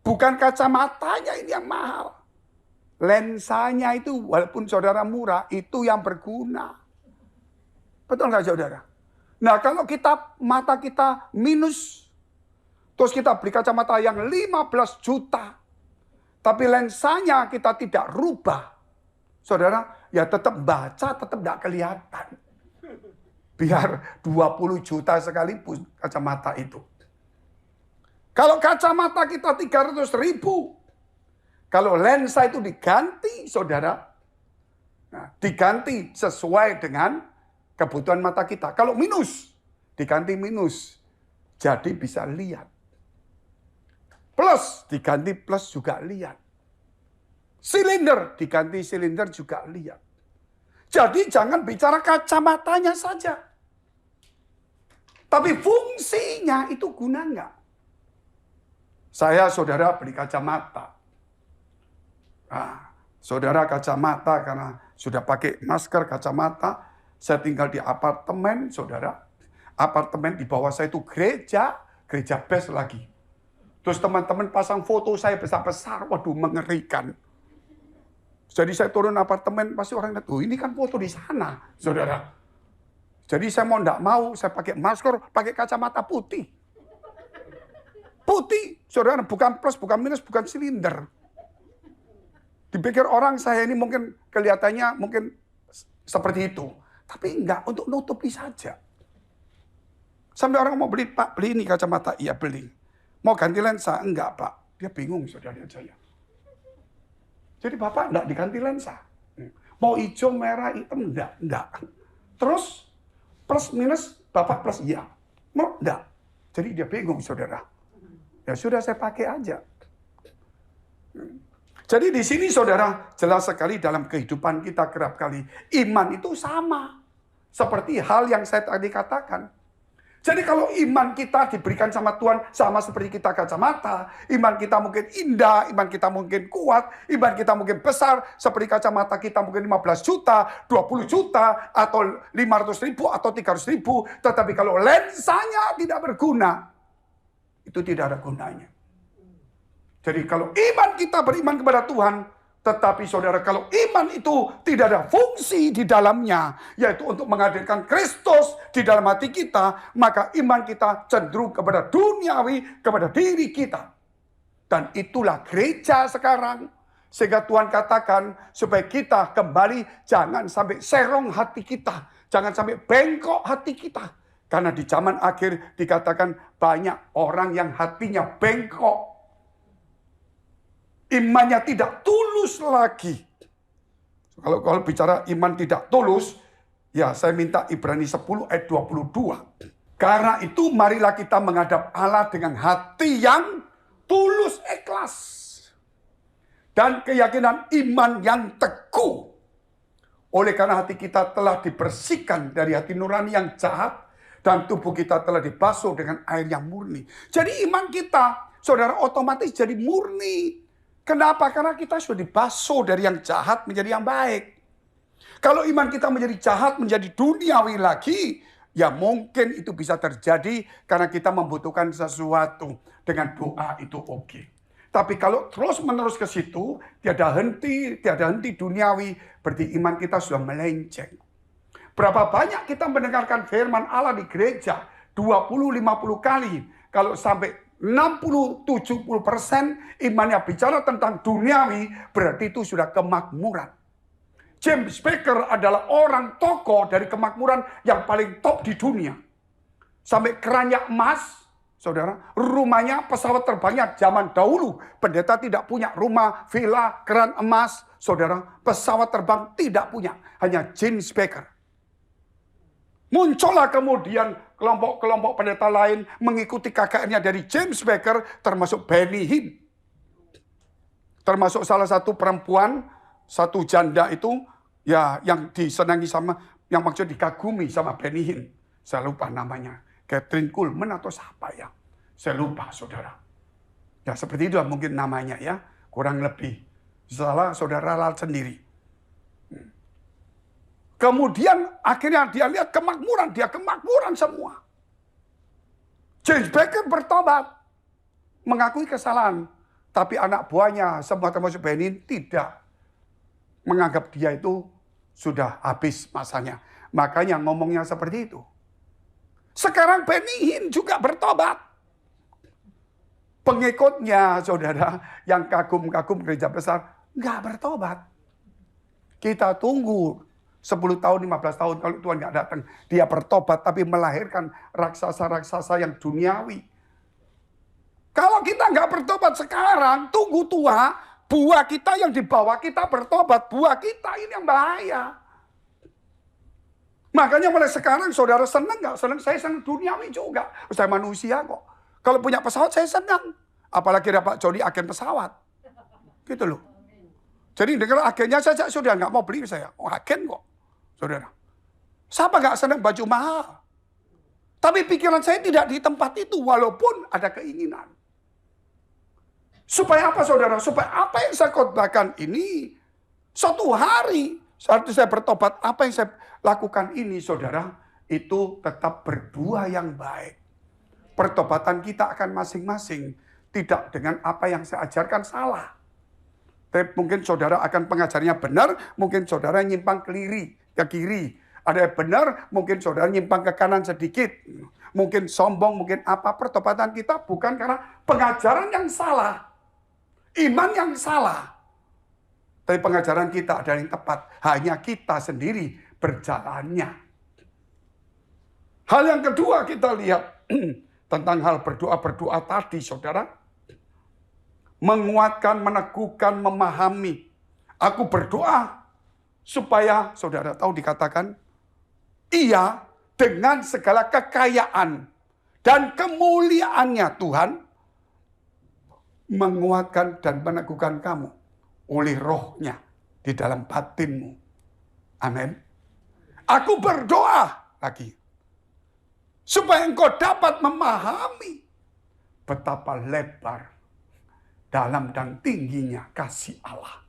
Speaker 5: bukan kacamatanya ini yang mahal. Lensanya itu, walaupun saudara murah, itu yang berguna. Betul nggak saudara? Nah kalau mata kita minus, terus kita beli kacamata yang 15 juta, tapi lensanya kita tidak rubah, saudara, ya tetap baca, tetap tidak kelihatan. Biar 20 juta sekalipun kacamata itu. Kalau kacamata kita 300.000, kalau lensa itu diganti, saudara, nah, diganti sesuai dengan kebutuhan mata kita. Kalau minus, diganti minus, jadi bisa lihat. Plus, diganti plus juga lihat. Silinder, diganti silinder juga lihat. Jadi jangan bicara kacamatanya saja. Tapi fungsinya itu guna nggak? Saya, saudara, beli kacamata. Nah, saudara kacamata karena sudah pakai masker kacamata. Saya tinggal di apartemen, saudara. Apartemen di bawah saya itu gereja best lagi. Terus teman-teman pasang foto saya besar-besar, waduh mengerikan. Jadi saya turun apartemen, pasti orang lihat, oh ini kan foto di sana, saudara. Jadi saya enggak mau, saya pakai masker, pakai kacamata putih. Putih, saudara, bukan plus, bukan minus, bukan silinder. Dipikir orang saya ini mungkin kelihatannya mungkin seperti itu. Tapi enggak, untuk nutupi saja. Sampai orang mau beli, Pak, beli ini kacamata. Iya, beli. Mau ganti lensa? Enggak, Pak. Dia bingung, saudara saya. Jadi Bapak enggak diganti lensa. Mau hijau, merah, hitam? Enggak. Terus plus minus, Bapak plus iya. Mau enggak. Jadi dia bingung, saudara. Ya sudah saya pakai aja. Jadi di sini saudara, jelas sekali dalam kehidupan kita kerap kali iman itu sama. Seperti hal yang saya tadi katakan. Jadi kalau iman kita diberikan sama Tuhan sama seperti kita kacamata, iman kita mungkin indah, iman kita mungkin kuat, iman kita mungkin besar, seperti kacamata kita mungkin 15 juta, 20 juta, atau 500.000 atau 300.000, tetapi kalau lensanya tidak berguna, itu tidak ada gunanya. Jadi kalau iman kita beriman kepada Tuhan, tetapi saudara kalau iman itu tidak ada fungsi di dalamnya, yaitu untuk menghadirkan Kristus di dalam hati kita, maka iman kita cenderung kepada duniawi, kepada diri kita. Dan itulah gereja sekarang Sehingga Tuhan katakan supaya kita kembali jangan sampai serong hati kita. Jangan sampai bengkok hati kita. Karena di zaman akhir dikatakan banyak orang yang hatinya bengkok. Imannya tidak tulus lagi. Kalau bicara iman tidak tulus, ya saya minta Ibrani 10 ayat 22. Karena itu marilah kita menghadap Allah dengan hati yang tulus ikhlas. Dan keyakinan iman yang teguh. Oleh karena hati kita telah dibersihkan dari hati nurani yang jahat. Dan tubuh kita telah dibasuh dengan air yang murni. Jadi iman kita, saudara, otomatis jadi murni. Kenapa? Karena kita sudah dibasuh dari yang jahat menjadi yang baik. Kalau iman kita menjadi jahat, menjadi duniawi lagi, ya mungkin itu bisa terjadi karena kita membutuhkan sesuatu. Dengan doa itu oke. Tapi kalau terus-menerus ke situ, tiada henti duniawi, berarti iman kita sudah melenceng. Berapa banyak kita mendengarkan firman Allah di gereja, 20-50 kali. Kalau sampai 60-70% imannya bicara tentang duniawi, berarti itu sudah kemakmuran. James Baker adalah orang tokoh dari kemakmuran yang paling top di dunia. Sampai kerannya emas, saudara, rumahnya pesawat terbangnya zaman dahulu. Pendeta tidak punya rumah, villa, keran emas, saudara. Pesawat terbang tidak punya, hanya James Baker. Muncullah kemudian kelompok-kelompok pendeta lain mengikuti KKR-nya dari James Baker, termasuk Benny Hinn. Termasuk salah satu perempuan, satu janda itu, ya yang disenangi sama, yang maksud dikagumi sama Benny Hinn. Saya lupa namanya. Catherine Kuhlman atau siapa ya. Saya lupa, saudara. Ya seperti itu mungkin namanya ya. Kurang lebih. Salah saudara lihat sendiri. Kemudian akhirnya dia lihat kemakmuran. Dia kemakmuran semua. James Baker bertobat. Mengakui kesalahan. Tapi anak buahnya, semua termasuk Benin, tidak menganggap dia itu sudah habis masanya. Makanya ngomongnya seperti itu. Sekarang Benny Hinn juga bertobat. Pengikutnya, saudara, yang kagum-kagum gereja besar, nggak bertobat. Kita tunggu 10 tahun, 15 tahun kalau Tuhan nggak datang. Dia bertobat tapi melahirkan raksasa-raksasa yang duniawi. Kalau kita nggak bertobat sekarang, tunggu tua, buah kita yang dibawa kita bertobat. Buah kita ini yang bahaya. Makanya mulai sekarang saudara senang nggak? Senang, saya senang duniawi juga. Saya manusia kok. Kalau punya pesawat saya senang. Apalagi dapat Jody agen pesawat. Gitu loh. Jadi dengan agennya saja sudah nggak mau beli saya. Oh agen kok. Saudara. Siapa nggak senang baju mahal? Tapi pikiran saya tidak di tempat itu. Walaupun ada keinginan. Supaya apa saudara? Supaya apa yang saya khotbahkan ini. Suatu hari. Saat saya bertobat. Apa yang saya lakukan ini saudara. Itu tetap berbuah yang baik. Pertobatan kita akan masing-masing. Tidak dengan apa yang saya ajarkan salah. Tapi mungkin saudara akan pengajarnya benar. Mungkin saudara nyimpang ke kiri. Ada yang benar, mungkin saudara nyimpang ke kanan sedikit. Mungkin sombong, mungkin apa. Pertobatan kita bukan karena pengajaran yang salah. Iman yang salah. Tapi pengajaran kita ada yang tepat. Hanya kita sendiri berjalannya. Hal yang kedua kita lihat. Tentang hal berdoa-berdoa tadi, saudara. Menguatkan, meneguhkan, memahami. Aku berdoa supaya, saudara tahu dikatakan, ia dengan segala kekayaan dan kemuliaannya Tuhan menguatkan dan meneguhkan kamu oleh rohnya di dalam batinmu. Amin. Aku berdoa lagi. Supaya engkau dapat memahami betapa lebar, dalam dan tingginya kasih Allah.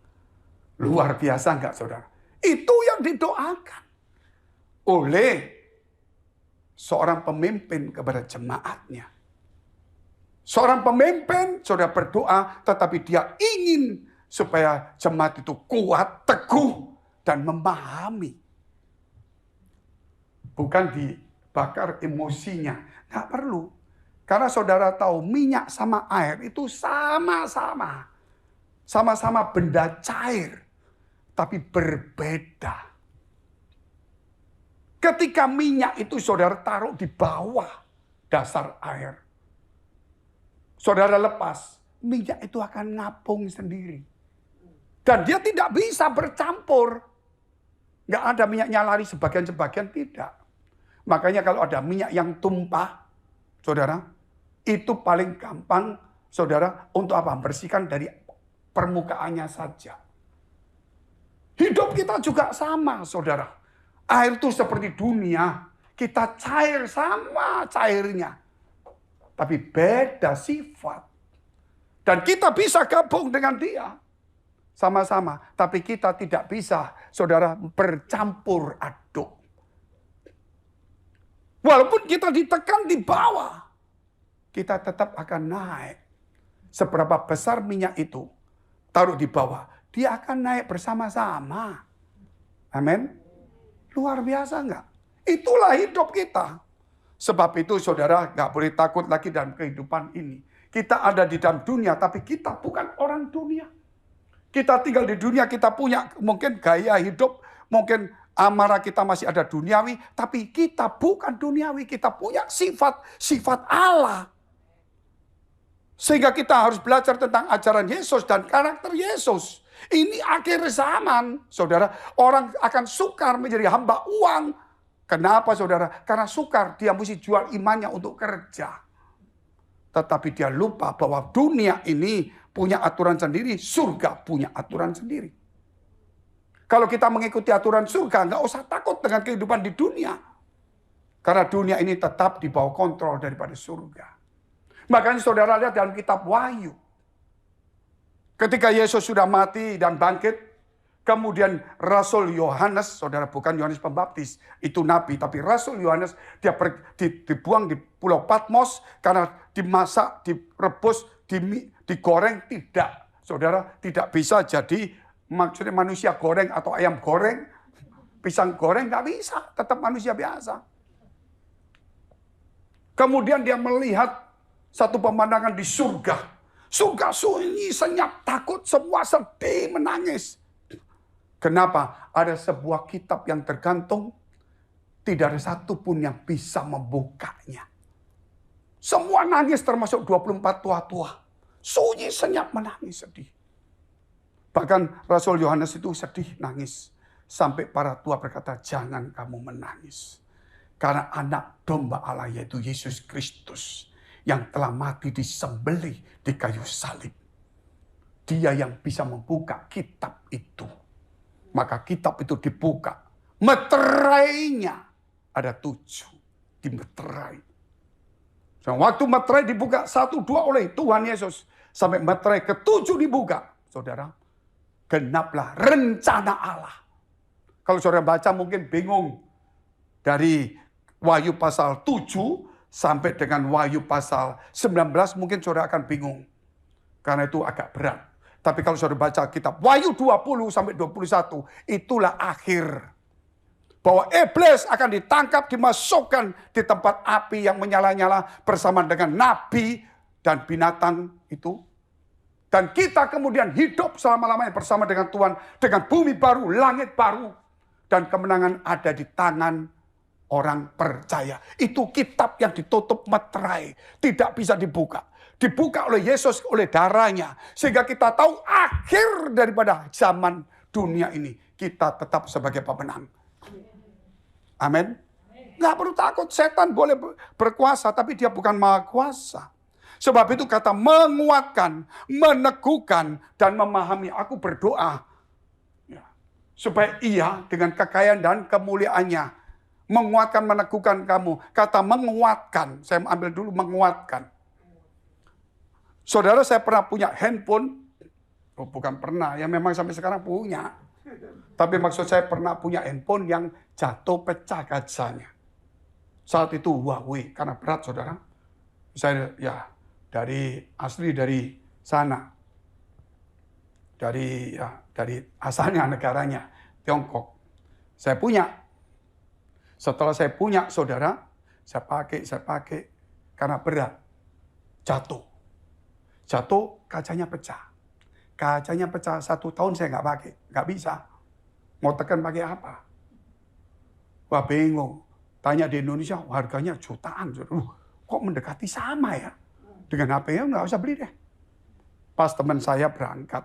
Speaker 5: Luar biasa enggak saudara? Itu yang didoakan oleh seorang pemimpin kepada jemaatnya. Seorang pemimpin sudah berdoa tetapi dia ingin supaya jemaat itu kuat, teguh, dan memahami. Bukan dibakar emosinya. Nggak perlu. Karena saudara tahu minyak sama air itu sama-sama. Sama-sama benda cair, tapi berbeda. Ketika minyak itu saudara taruh di bawah dasar air, saudara lepas, minyak itu akan ngapung sendiri. Dan dia tidak bisa bercampur. Nggak ada minyaknya lari sebagian-sebagian, tidak. Makanya kalau ada minyak yang tumpah, saudara, itu paling gampang, saudara, untuk apa? Bersihkan dari permukaannya saja. Hidup kita juga sama, saudara. Air itu seperti dunia. Kita cair sama cairnya. Tapi beda sifat. Dan kita bisa gabung dengan dia. Sama-sama. Tapi kita tidak bisa, saudara, bercampur aduk. Walaupun kita ditekan di bawah, kita tetap akan naik. Seberapa besar minyak itu, taruh di bawah, dia akan naik bersama-sama. Amin. Luar biasa enggak? Itulah hidup kita. Sebab itu saudara enggak boleh takut lagi dalam kehidupan ini. Kita ada di dalam dunia, tapi kita bukan orang dunia. Kita tinggal di dunia, kita punya mungkin gaya hidup, mungkin amarah kita masih ada duniawi, tapi kita bukan duniawi, kita punya sifat Allah. Sehingga kita harus belajar tentang ajaran Yesus dan karakter Yesus. Ini akhir zaman, saudara. Orang akan sukar menjadi hamba uang. Kenapa, saudara? Karena sukar, dia mesti jual imannya untuk kerja. Tetapi dia lupa bahwa dunia ini punya aturan sendiri, surga punya aturan sendiri. Kalau kita mengikuti aturan surga, nggak usah takut dengan kehidupan di dunia. Karena dunia ini tetap di bawah kontrol daripada surga. Makanya saudara lihat dalam kitab Wahyu. Ketika Yesus sudah mati dan bangkit, kemudian Rasul Yohanes, saudara, bukan Yohanes Pembaptis, itu nabi, tapi Rasul Yohanes dia dibuang di Pulau Patmos karena dimasak, direbus, digoreng, tidak. Saudara, tidak bisa jadi maksudnya manusia goreng atau ayam goreng, pisang goreng, nggak bisa, tetap manusia biasa. Kemudian dia melihat satu pemandangan di surga. Surga sunyi, senyap, takut, semua sedih, menangis. Kenapa? Ada sebuah kitab yang tergantung, tidak ada satupun yang bisa membukanya. Semua nangis termasuk 24 tua-tua. Sunyi, senyap, menangis, sedih. Bahkan Rasul Yohanes itu sedih, nangis. Sampai para tua berkata, jangan kamu menangis. Karena anak domba Allah yaitu Yesus Kristus yang telah mati disembelih di kayu salib. Dia yang bisa membuka kitab itu. Maka kitab itu dibuka. Meterainya ada 7. Dimeterai. Waktu meterai dibuka 1, 2 oleh Tuhan Yesus. Sampai meterai ke-7 dibuka. Saudara, genaplah rencana Allah. Kalau saudara baca mungkin bingung. Dari Wahyu pasal 7 sampai dengan Wahyu pasal 19 mungkin saudara akan bingung. Karena itu agak berat. Tapi kalau saudara baca kitab Wahyu 20 sampai 21, itulah akhir. Bahwa iblis akan ditangkap, dimasukkan di tempat api yang menyala-nyala bersama dengan nabi dan binatang itu. Dan kita kemudian hidup selama-lamanya bersama dengan Tuhan. Dengan bumi baru, langit baru. Dan kemenangan ada di tangan orang percaya. Itu kitab yang ditutup meterai. Tidak bisa dibuka. Dibuka oleh Yesus, oleh darahnya. Sehingga kita tahu akhir daripada zaman dunia ini. Kita tetap sebagai pemenang. Amin. Nggak perlu takut. Setan boleh berkuasa. Tapi dia bukan maha kuasa. Sebab itu kata menguatkan, meneguhkan, dan memahami. Aku berdoa. Supaya ia dengan kekayaan dan kemuliaannya menguatkan, meneguhkan kamu. Kata menguatkan, saya ambil dulu menguatkan. Saudara, saya pernah punya handphone. Oh, bukan pernah, ya memang sampai sekarang punya. Tapi maksud saya pernah punya handphone yang jatuh pecah kacanya. Saat itu Huawei, karena berat saudara. Saya asli dari sana. Dari asalnya negaranya, Tiongkok. Saya punya. Setelah saya punya, saudara, saya pakai, karena berat. Jatuh, kacanya pecah. Kacanya pecah 1 tahun saya nggak pakai, nggak bisa. Mau tekan pakai apa? Wah bingung. Tanya di Indonesia harganya jutaan. Kok mendekati sama ya? Dengan HP-nya nggak usah beli deh. Pas teman saya berangkat,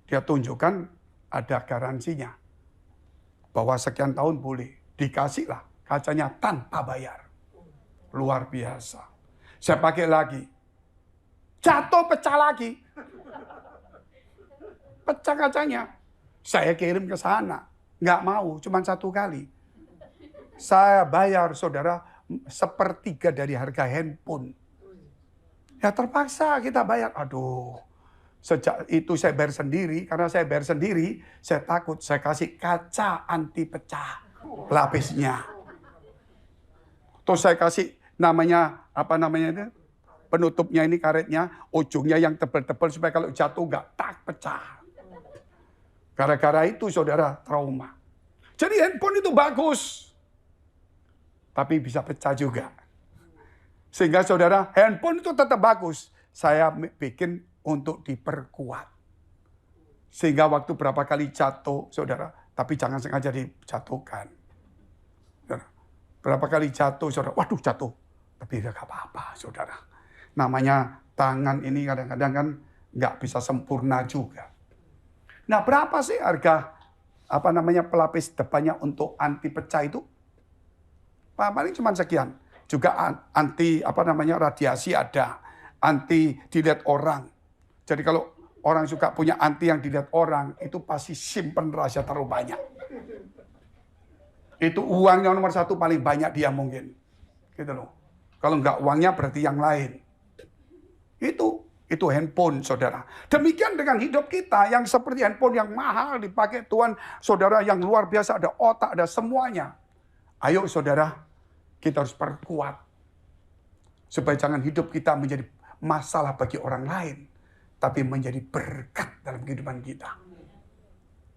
Speaker 5: dia tunjukkan ada garansinya. Bahwa sekian tahun boleh. Dikasih lah kacanya tanpa bayar. Luar biasa. Saya pakai lagi. Jatuh pecah lagi. Pecah kacanya. Saya kirim ke sana. Nggak mau, cuma 1 kali. Saya bayar, saudara, 1/3 dari harga handphone. Ya terpaksa kita bayar. Aduh, sejak itu saya bayar sendiri. Karena saya bayar sendiri, saya takut. Saya kasih kaca anti pecah lapisnya. Terus saya kasih namanya, apa namanya itu? Penutupnya ini karetnya, ujungnya yang tebal-tebal supaya kalau jatuh nggak tak pecah. Gara-gara itu saudara trauma. Jadi handphone itu bagus. Tapi bisa pecah juga. Sehingga saudara handphone itu tetap bagus. Saya bikin untuk diperkuat. Sehingga waktu berapa kali jatuh saudara. Tapi jangan sengaja dijatuhkan. Berapa kali jatuh saudara. Waduh jatuh. Tapi tidak apa-apa saudara. Namanya tangan ini kadang-kadang kan nggak bisa sempurna juga. Nah berapa sih harga pelapis depannya untuk anti pecah itu? Paling cuma sekian. Juga anti radiasi ada, anti dilihat orang. Jadi kalau orang suka punya anti yang dilihat orang, itu pasti simpen rahasia terlalu banyak. Itu uangnya nomor 1 paling banyak dia mungkin. Gitu loh. Kalau enggak uangnya berarti yang lain. Itu handphone saudara. Demikian dengan hidup kita yang seperti handphone yang mahal dipakai Tuhan. Saudara yang luar biasa, ada otak, ada semuanya. Ayo saudara, kita harus perkuat. Supaya jangan hidup kita menjadi masalah bagi orang lain. Tapi menjadi berkat dalam kehidupan kita.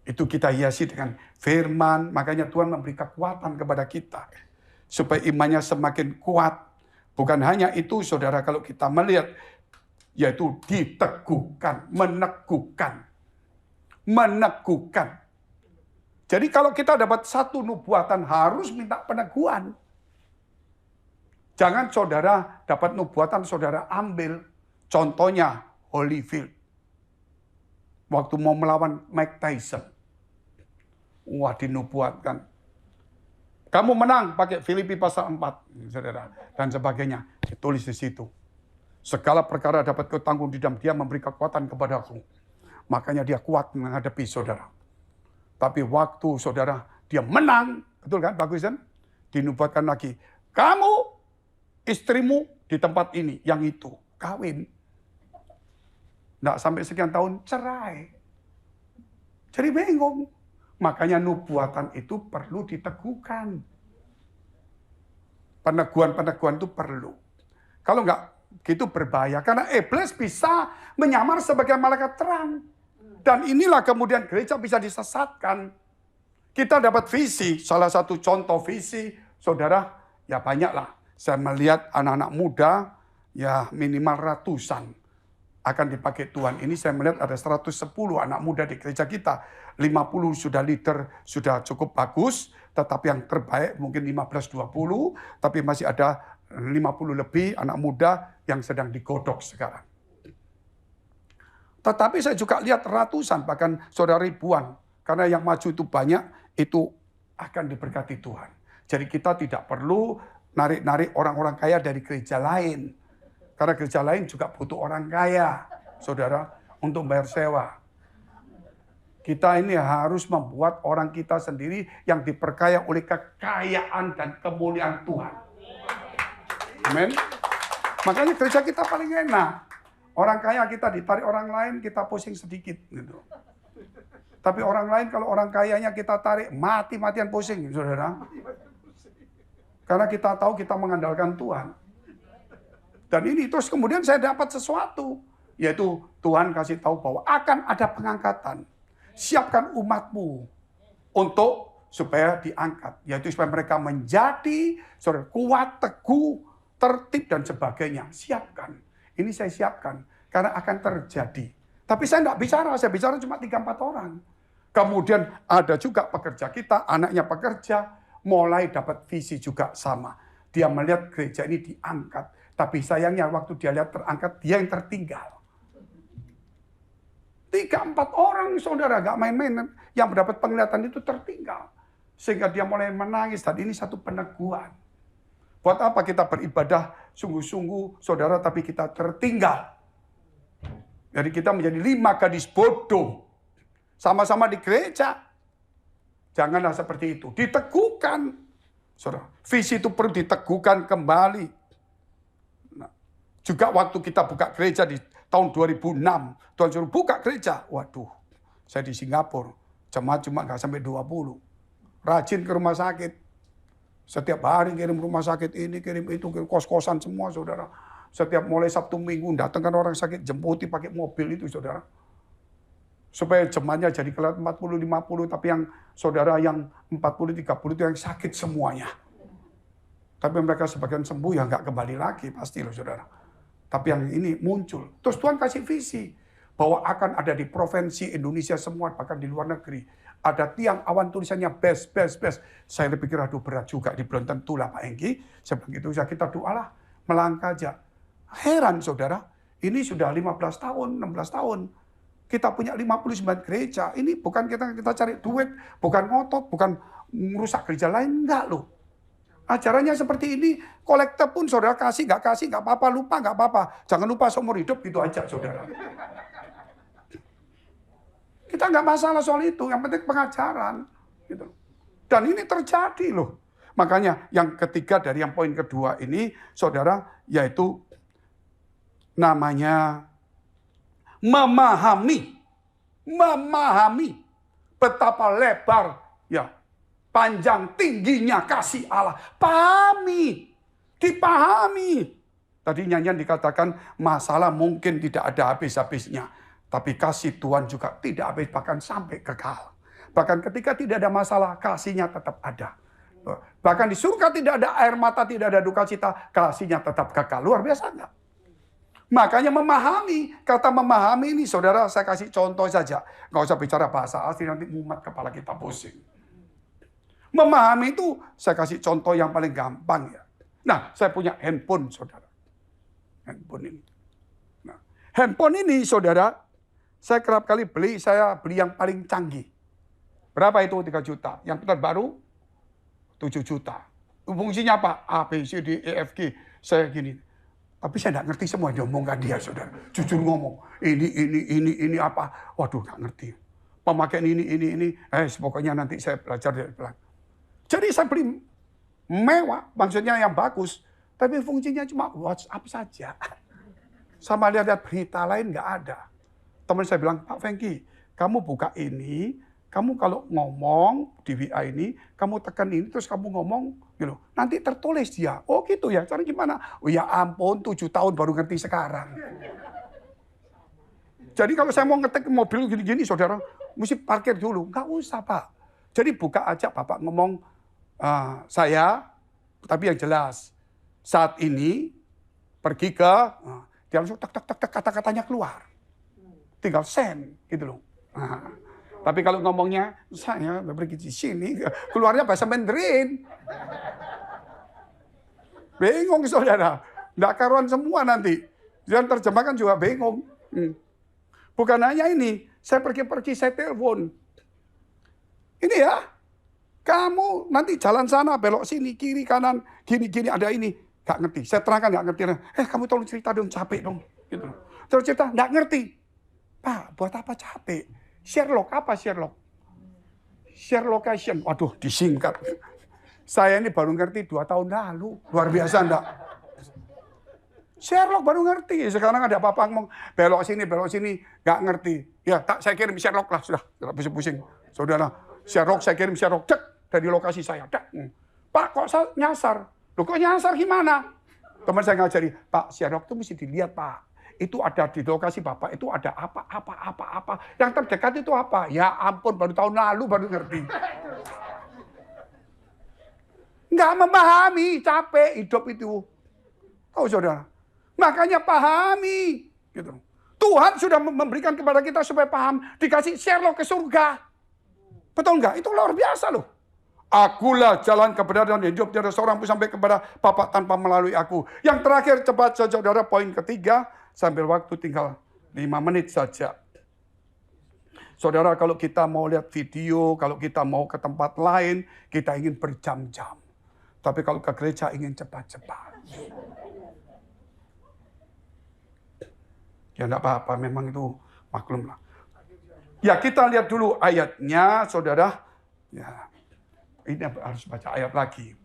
Speaker 5: Itu kita hiasi dengan firman. Makanya Tuhan memberi kekuatan kepada kita. Supaya imannya semakin kuat. Bukan hanya itu saudara, kalau kita melihat yaitu diteguhkan, meneguhkan. Meneguhkan. Jadi kalau kita dapat satu nubuatan harus minta peneguhan. Jangan saudara dapat nubuatan saudara ambil. Contohnya Holyfield. Waktu mau melawan Mike Tyson. Wah dinubuatkan. Kamu menang pakai Filipi pasal 4. Saudara. Dan sebagainya. Ditulis di situ. Segala perkara dapat kutanggung di dalam dia memberi kekuatan kepadaku. Makanya dia kuat menghadapi saudara. Tapi waktu saudara dia menang. Betul kan? Bagus kan? Dinubuatkan lagi. Kamu, istrimu di tempat ini. Yang itu. Kawin. Nggak sampai sekian tahun cerai. Jadi bingung. Makanya nubuatan itu perlu diteguhkan. Peneguhan-peneguhan itu perlu. Kalau nggak gitu berbahaya. Karena iblis bisa menyamar sebagai malaikat terang. Dan inilah kemudian gereja bisa disesatkan. Kita dapat visi. Salah satu contoh visi. Saudara, ya banyaklah. Saya melihat anak-anak muda. Ya minimal ratusan. Akan dipakai Tuhan. Ini saya melihat ada 110 anak muda di gereja kita. 50 sudah leader. Sudah cukup bagus. Tetapi yang terbaik mungkin 15-20. Tapi masih ada 50 lebih anak muda yang sedang digodok sekarang. Tetapi saya juga lihat ratusan, bahkan saudara ribuan. Karena yang maju itu banyak, itu akan diberkati Tuhan. Jadi kita tidak perlu narik-narik orang-orang kaya dari gereja lain. Karena gereja lain juga butuh orang kaya, saudara, untuk bayar sewa. Kita ini harus membuat orang kita sendiri yang diperkaya oleh kekayaan dan kemuliaan Tuhan. Amin. Makanya gereja kita paling enak. Orang kaya kita ditarik orang lain, kita pusing sedikit. Gitu. Tapi orang lain kalau orang kayanya kita tarik, mati-matian pusing, saudara. Karena kita tahu kita mengandalkan Tuhan. Dan ini terus kemudian saya dapat sesuatu. Yaitu Tuhan kasih tahu bahwa akan ada pengangkatan. Siapkan umatmu untuk supaya diangkat. Yaitu supaya mereka menjadi saudara, kuat, teguh, tertib dan sebagainya. Siapkan. Ini saya siapkan. Karena akan terjadi. Tapi saya bicara cuma 3-4 orang. Kemudian ada juga pekerja kita, anaknya pekerja, mulai dapat visi juga sama. Dia melihat gereja ini diangkat. Tapi sayangnya waktu dia lihat terangkat, dia yang tertinggal. 3-4 orang saudara, gak main-main. Yang mendapat penglihatan itu tertinggal. Sehingga dia mulai menangis. Dan ini satu peneguhan. Buat apa kita beribadah sungguh-sungguh saudara, tapi kita tertinggal. Jadi kita menjadi 5 gadis bodoh. Sama-sama di gereja. Janganlah seperti itu. Diteguhkan. Saudara, visi itu perlu diteguhkan kembali. Nah, juga waktu kita buka gereja di tahun 2006. Tuhan suruh buka gereja. Waduh, saya di Singapura. Jemaat cuma nggak sampai 20. Rajin ke rumah sakit. Setiap hari kirim rumah sakit ini, kirim itu, kirim kos-kosan semua saudara. Setiap mulai Sabtu Minggu datangkan orang sakit, jemputi pakai mobil itu saudara. Supaya jemaatnya jadi kelihatan 40-50, tapi yang saudara yang 40-30 itu yang sakit semuanya. Tapi mereka sebagian sembuh ya nggak kembali lagi pasti loh saudara. Tapi yang ini muncul. Terus Tuhan kasih visi bahwa akan ada di provinsi Indonesia semua, bahkan di luar negeri. Ada tiang awan tulisannya best. Saya berpikir aduh berat juga, di belum tentu lah Pak Engki. Saya bilang gitu, kita doalah, melangkah aja. Heran saudara, ini sudah 15 tahun, 16 tahun. Kita punya 59 gereja. Ini bukan kita cari duit, bukan ngotot, bukan merusak gereja lain, enggak loh. Ajarannya seperti ini, kolektor pun saudara kasih, nggak apa-apa, lupa nggak apa-apa. Jangan lupa seumur hidup, gitu aja saudara. Kita nggak masalah soal itu, yang penting pengajaran. Gitu. Dan ini terjadi loh. Makanya yang ketiga dari yang poin kedua ini, saudara, yaitu namanya memahami betapa lebar, ya, panjang tingginya kasih Allah. Dipahami. Tadi nyanyian dikatakan masalah mungkin tidak ada habis-habisnya. Tapi kasih Tuhan juga tidak habis, bahkan sampai kekal. Bahkan ketika tidak ada masalah, kasihnya tetap ada. Bahkan di surga tidak ada air mata, tidak ada duka cita, kasihnya tetap kekal. Luar biasa enggak? Makanya memahami, kata memahami ini saudara saya kasih contoh saja. Nggak usah bicara bahasa asli, nanti mumet kepala kita pusing. Memahami itu saya kasih contoh yang paling gampang ya. Nah, saya punya handphone saudara. Handphone ini. Nah, handphone ini saudara, saya kerap kali saya beli yang paling canggih. Berapa itu? 3 juta. Yang terbaru 7 juta. Fungsinya apa? A, B, C, D, E, F, G. Saya gini. Tapi saya nggak ngerti semua yang diomongkan dia, saudara. Jujur ngomong, ini apa? Waduh, nggak ngerti. Pemakaian ini. Pokoknya nanti saya belajar dari pelan. Jadi saya beli mewah, maksudnya yang bagus. Tapi fungsinya cuma WhatsApp saja. Sama lihat berita lain nggak ada. Teman saya bilang, Pak Fengki, kamu buka ini, kamu kalau ngomong di WA ini, kamu tekan ini, terus kamu ngomong, gitu. Nanti tertulis dia. Oh gitu ya, cara gimana? Oh ya ampun, 7 tahun baru ngerti sekarang. Jadi kalau saya mau ngetik mobil gini-gini, saudara, mesti parkir dulu. Nggak usah, Pak. Jadi buka aja, Bapak ngomong, saya, tapi yang jelas. Saat ini, pergi ke, dia langsung tek kata-katanya keluar. Tinggal send, gitu loh. Tapi kalau ngomongnya, saya pergi di sini, keluarnya bahasa Mandarin. Bingung saudara. Nggak karuan semua nanti. Dan terjemahkan juga bingung. Bukan hanya ini, saya pergi-pergi, saya telepon. Ini ya, kamu nanti jalan sana, belok sini, kiri, kanan, gini, ada ini. Nggak ngerti, saya terangkan nggak ngerti. Kamu tolong cerita dong, capek dong. Gitu. Terus cerita, nggak ngerti. Pak, buat apa capek? Sherlock, apa Sherlock? Share location. Waduh, disingkat. Saya ini baru ngerti 2 tahun lalu. Luar biasa enggak? Sherlock baru ngerti. Sekarang ada apa-apa ngomong, belok sini, nggak ngerti. Ya, saya kirim Sherlock lah, sudah. Tidak pusing-pusing. Saudara, Sherlock, saya kirim Sherlock. Cek, dari lokasi saya. Pak, kok saya nyasar? Loh, kok nyasar gimana? Teman saya ngajari, Pak, Sherlock itu mesti dilihat, Pak. Itu ada di lokasi Bapak, itu ada apa. Yang terdekat itu apa? Ya ampun, baru tahun lalu baru ngerti. Nggak memahami, capek hidup itu. Tahu saudara? Makanya pahami. Gitu. Tuhan sudah memberikan kepada kita supaya paham, dikasih Sherlock ke surga. Betul nggak? Itu luar biasa loh. Akulah jalan kebenaran dan hidup, tiada seorang pun sampai kepada Bapa tanpa melalui aku. Yang terakhir, cepat saudara, poin ketiga, sambil waktu tinggal 5 menit saja. Saudara, kalau kita mau lihat video, kalau kita mau ke tempat lain, kita ingin berjam-jam. Tapi kalau ke gereja ingin cepat-cepat. Ya enggak apa-apa, memang itu maklum lah. Ya, kita lihat dulu ayatnya, saudara. Ya, ini harus baca ayat lagi.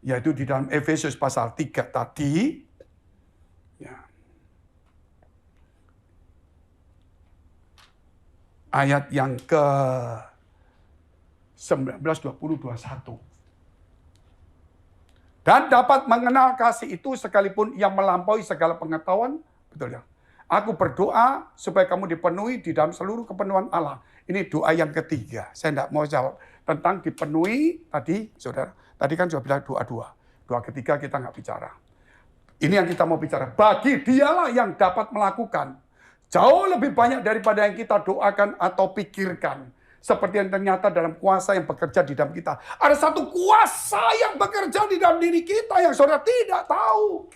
Speaker 5: Yaitu di dalam Efesus pasal 3 tadi. Ya. Ayat yang ke 19, 20, 21. Dan dapat mengenal kasih itu sekalipun yang melampaui segala pengetahuan. Betul ya? Aku berdoa supaya kamu dipenuhi di dalam seluruh kepenuhan Allah. Ini doa yang ketiga. Saya tidak mau jawab tentang dipenuhi tadi, saudara. Tadi kan sudah bilang doa-doa. Doa ketiga kita nggak bicara. Ini yang kita mau bicara. Bagi dialah yang dapat melakukan jauh lebih banyak daripada yang kita doakan atau pikirkan. Seperti yang ternyata dalam kuasa yang bekerja di dalam kita. Ada satu kuasa yang bekerja di dalam diri kita yang saudara tidak tahu.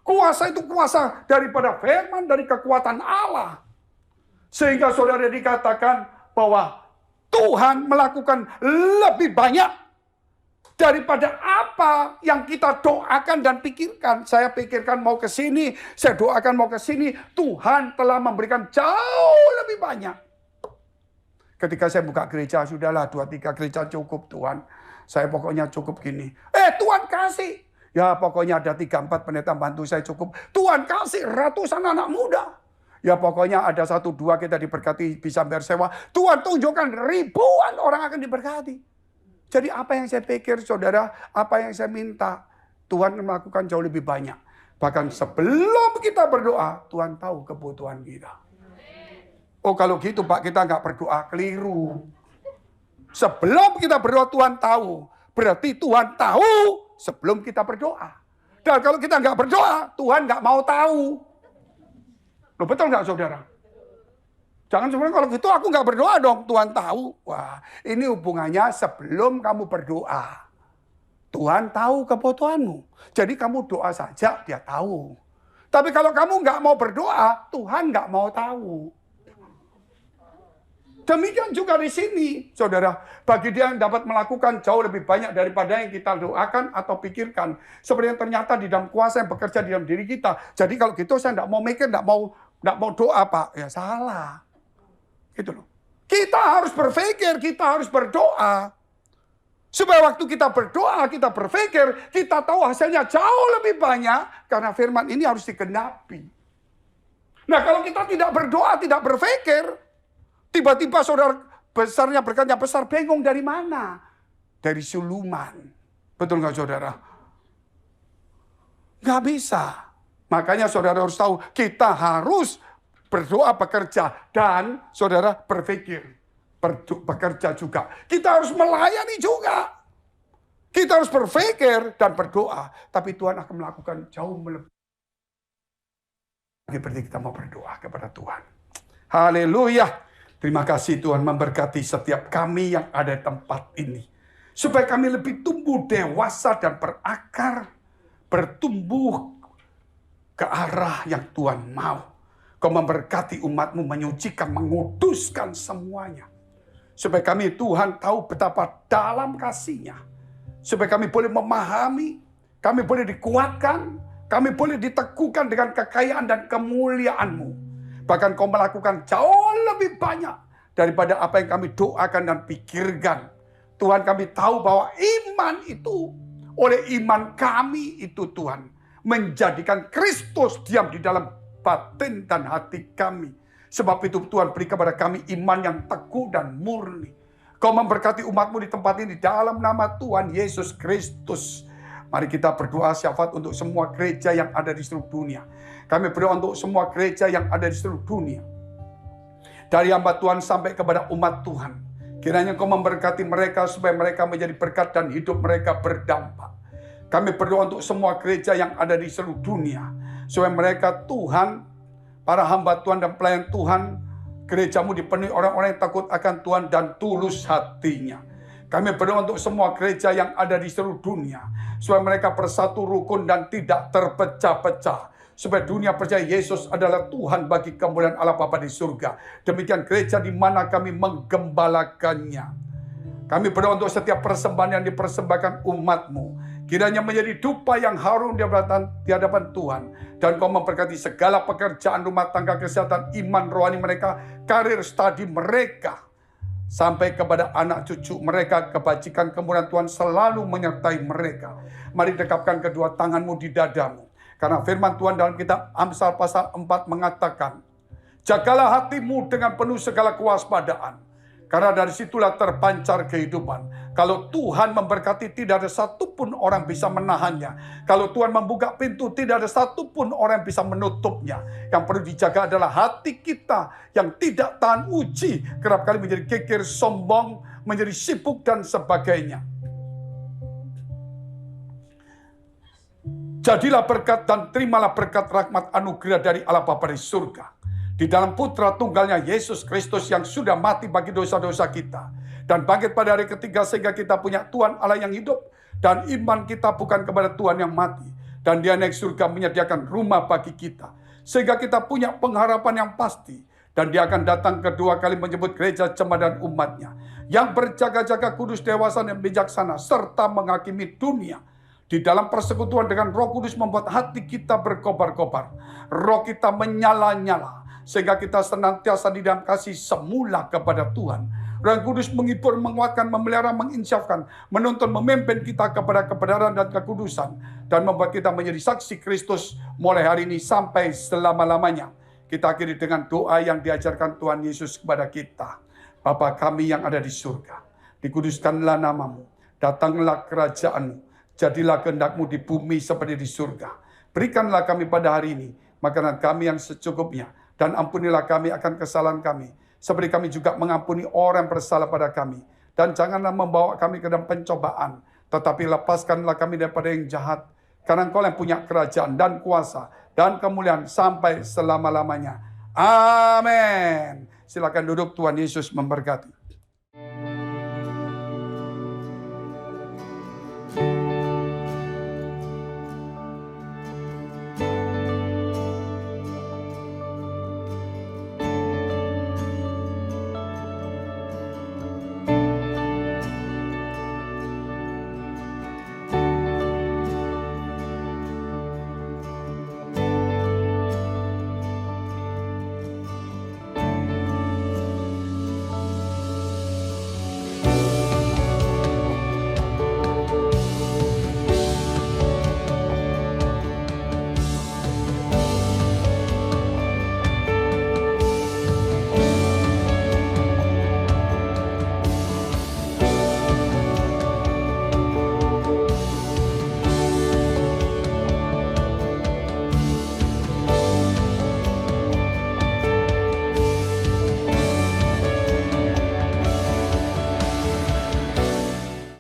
Speaker 5: Kuasa itu kuasa daripada firman, dari kekuatan Allah. Sehingga saudara dikatakan bahwa Tuhan melakukan lebih banyak daripada apa yang kita doakan dan pikirkan. Saya pikirkan mau ke sini, saya doakan mau ke sini. Tuhan telah memberikan jauh lebih banyak. Ketika saya buka gereja, sudahlah 2-3 gereja cukup Tuhan. Saya pokoknya cukup gini. Tuhan kasih. Ya pokoknya ada 3-4 pendeta bantu saya cukup. Tuhan kasih ratusan anak muda. Ya pokoknya ada 1-2 kita diberkati bisa bersewa. Tuhan tunjukkan ribuan orang akan diberkati. Jadi apa yang saya pikir saudara, apa yang saya minta, Tuhan melakukan jauh lebih banyak. Bahkan sebelum kita berdoa, Tuhan tahu kebutuhan kita. Oh kalau gitu Pak, kita nggak berdoa, keliru. Sebelum kita berdoa Tuhan tahu. Berarti Tuhan tahu sebelum kita berdoa. Dan kalau kita nggak berdoa, Tuhan nggak mau tahu. Loh betul nggak saudara? Jangan sebenarnya kalau gitu aku nggak berdoa dong, Tuhan tahu. Wah, ini hubungannya sebelum kamu berdoa. Tuhan tahu kebutuhanmu. Jadi kamu doa saja, dia tahu. Tapi kalau kamu nggak mau berdoa, Tuhan nggak mau tahu. Demikian juga di sini, saudara. Bagi dia yang dapat melakukan jauh lebih banyak daripada yang kita doakan atau pikirkan. Seperti yang ternyata di dalam kuasa yang bekerja di dalam diri kita. Jadi kalau gitu saya nggak mau mikir, nggak mau doa Pak. Ya salah. Gitu loh. Kita harus berpikir, kita harus berdoa. Supaya waktu kita berdoa, kita berpikir, kita tahu hasilnya jauh lebih banyak. Karena firman ini harus digenapi. Nah kalau kita tidak berdoa, tidak berpikir, tiba-tiba saudara besarnya berkatnya besar, bingung dari mana? Dari suluman. Betul nggak saudara? Nggak bisa. Makanya saudara harus tahu, kita harus berdoa, bekerja, dan saudara berpikir, bekerja juga. Kita harus melayani juga. Kita harus berpikir dan berdoa. Tapi Tuhan akan melakukan jauh melebihi. Berarti kita mau berdoa kepada Tuhan. Haleluya. Terima kasih Tuhan memberkati setiap kami yang ada di tempat ini. Supaya kami lebih tumbuh dewasa dan berakar. Bertumbuh ke arah yang Tuhan mau. Kau memberkati umat-Mu, menyucikan, menguduskan semuanya. Supaya kami Tuhan tahu betapa dalam kasih-Nya. Supaya kami boleh memahami, kami boleh dikuatkan, kami boleh diteguhkan dengan kekayaan dan kemuliaan-Mu. Bahkan Kau melakukan jauh lebih banyak daripada apa yang kami doakan dan pikirkan. Tuhan kami tahu bahwa iman itu, oleh iman kami itu Tuhan, menjadikan Kristus diam di dalam batin dan hati kami. Sebab itu Tuhan beri kepada kami iman yang teguh dan murni. Kau memberkati umat-Mu di tempat ini dalam nama Tuhan Yesus Kristus. Mari kita berdoa syafaat untuk semua gereja yang ada di seluruh dunia. Kami berdoa untuk semua gereja yang ada di seluruh dunia. Dari hamba Tuhan sampai kepada umat Tuhan. Kiranya Kau memberkati mereka supaya mereka menjadi berkat dan hidup mereka berdampak. Kami berdoa untuk semua gereja yang ada di seluruh dunia. Supaya mereka Tuhan para hamba Tuhan dan pelayan Tuhan, gerejamu dipenuhi orang-orang yang takut akan Tuhan dan tulus hatinya. Kami berdoa untuk semua gereja yang ada di seluruh dunia, supaya mereka bersatu rukun dan tidak terpecah-pecah. Supaya dunia percaya Yesus adalah Tuhan bagi kemuliaan Allah Bapa di surga. Demikian gereja di mana kami menggembalakannya. Kami berdoa untuk setiap persembahan yang dipersembahkan umat-Mu, kiranya menjadi dupa yang harum di hadapan Tuhan. Dan Kau memberkati segala pekerjaan rumah tangga, kesehatan, iman, rohani mereka, karir, studi mereka, sampai kepada anak cucu mereka. Kebajikan kemuliaan Tuhan selalu menyertai mereka. Mari dekapkan kedua tanganmu di dadamu. Karena firman Tuhan dalam kitab Amsal pasal 4 mengatakan, jagalah hatimu dengan penuh segala kewaspadaan, karena dari situlah terpancar kehidupan. Kalau Tuhan memberkati, tidak ada satupun orang bisa menahannya. Kalau Tuhan membuka pintu, tidak ada satupun orang yang bisa menutupnya. Yang perlu dijaga adalah hati kita yang tidak tahan uji, kerap kali menjadi kikir, sombong, menjadi sibuk dan sebagainya. Jadilah berkat dan terimalah berkat rahmat anugerah dari Allah Bapa di surga, di dalam putra tunggalnya Yesus Kristus yang sudah mati bagi dosa-dosa kita dan bangkit pada hari ketiga, sehingga kita punya Tuhan Allah yang hidup, dan iman kita bukan kepada Tuhan yang mati, dan Dia naik surga menyediakan rumah bagi kita, sehingga kita punya pengharapan yang pasti. Dan Dia akan datang kedua kali menjemput gereja jemaat dan umatnya yang berjaga-jaga, kudus, dewasa, dan bijaksana, serta menghakimi dunia. Di dalam persekutuan dengan Roh Kudus membuat hati kita berkobar-kobar, roh kita menyala-nyala, sehingga kita senantiasa di dalam kasih semula kepada Tuhan. Roh Kudus menghibur, menguatkan, memelihara, menginsyafkan, menuntun, memimpin kita kepada kebenaran dan kekudusan, dan membuat kita menjadi saksi Kristus mulai hari ini sampai selama-lamanya. Kita akhiri dengan doa yang diajarkan Tuhan Yesus kepada kita. Bapa kami yang ada di surga, dikuduskanlah namamu, datanglah kerajaan-Mu, jadilah kehendak-Mu di bumi seperti di surga. Berikanlah kami pada hari ini makanan kami yang secukupnya, dan ampunilah kami akan kesalahan kami, seperti kami juga mengampuni orang yang bersalah pada kami. Dan janganlah membawa kami ke dalam pencobaan, tetapi lepaskanlah kami daripada yang jahat. Karena Engkau yang punya kerajaan dan kuasa dan kemuliaan sampai selama-lamanya. Amin. Silakan duduk, Tuhan Yesus memberkati.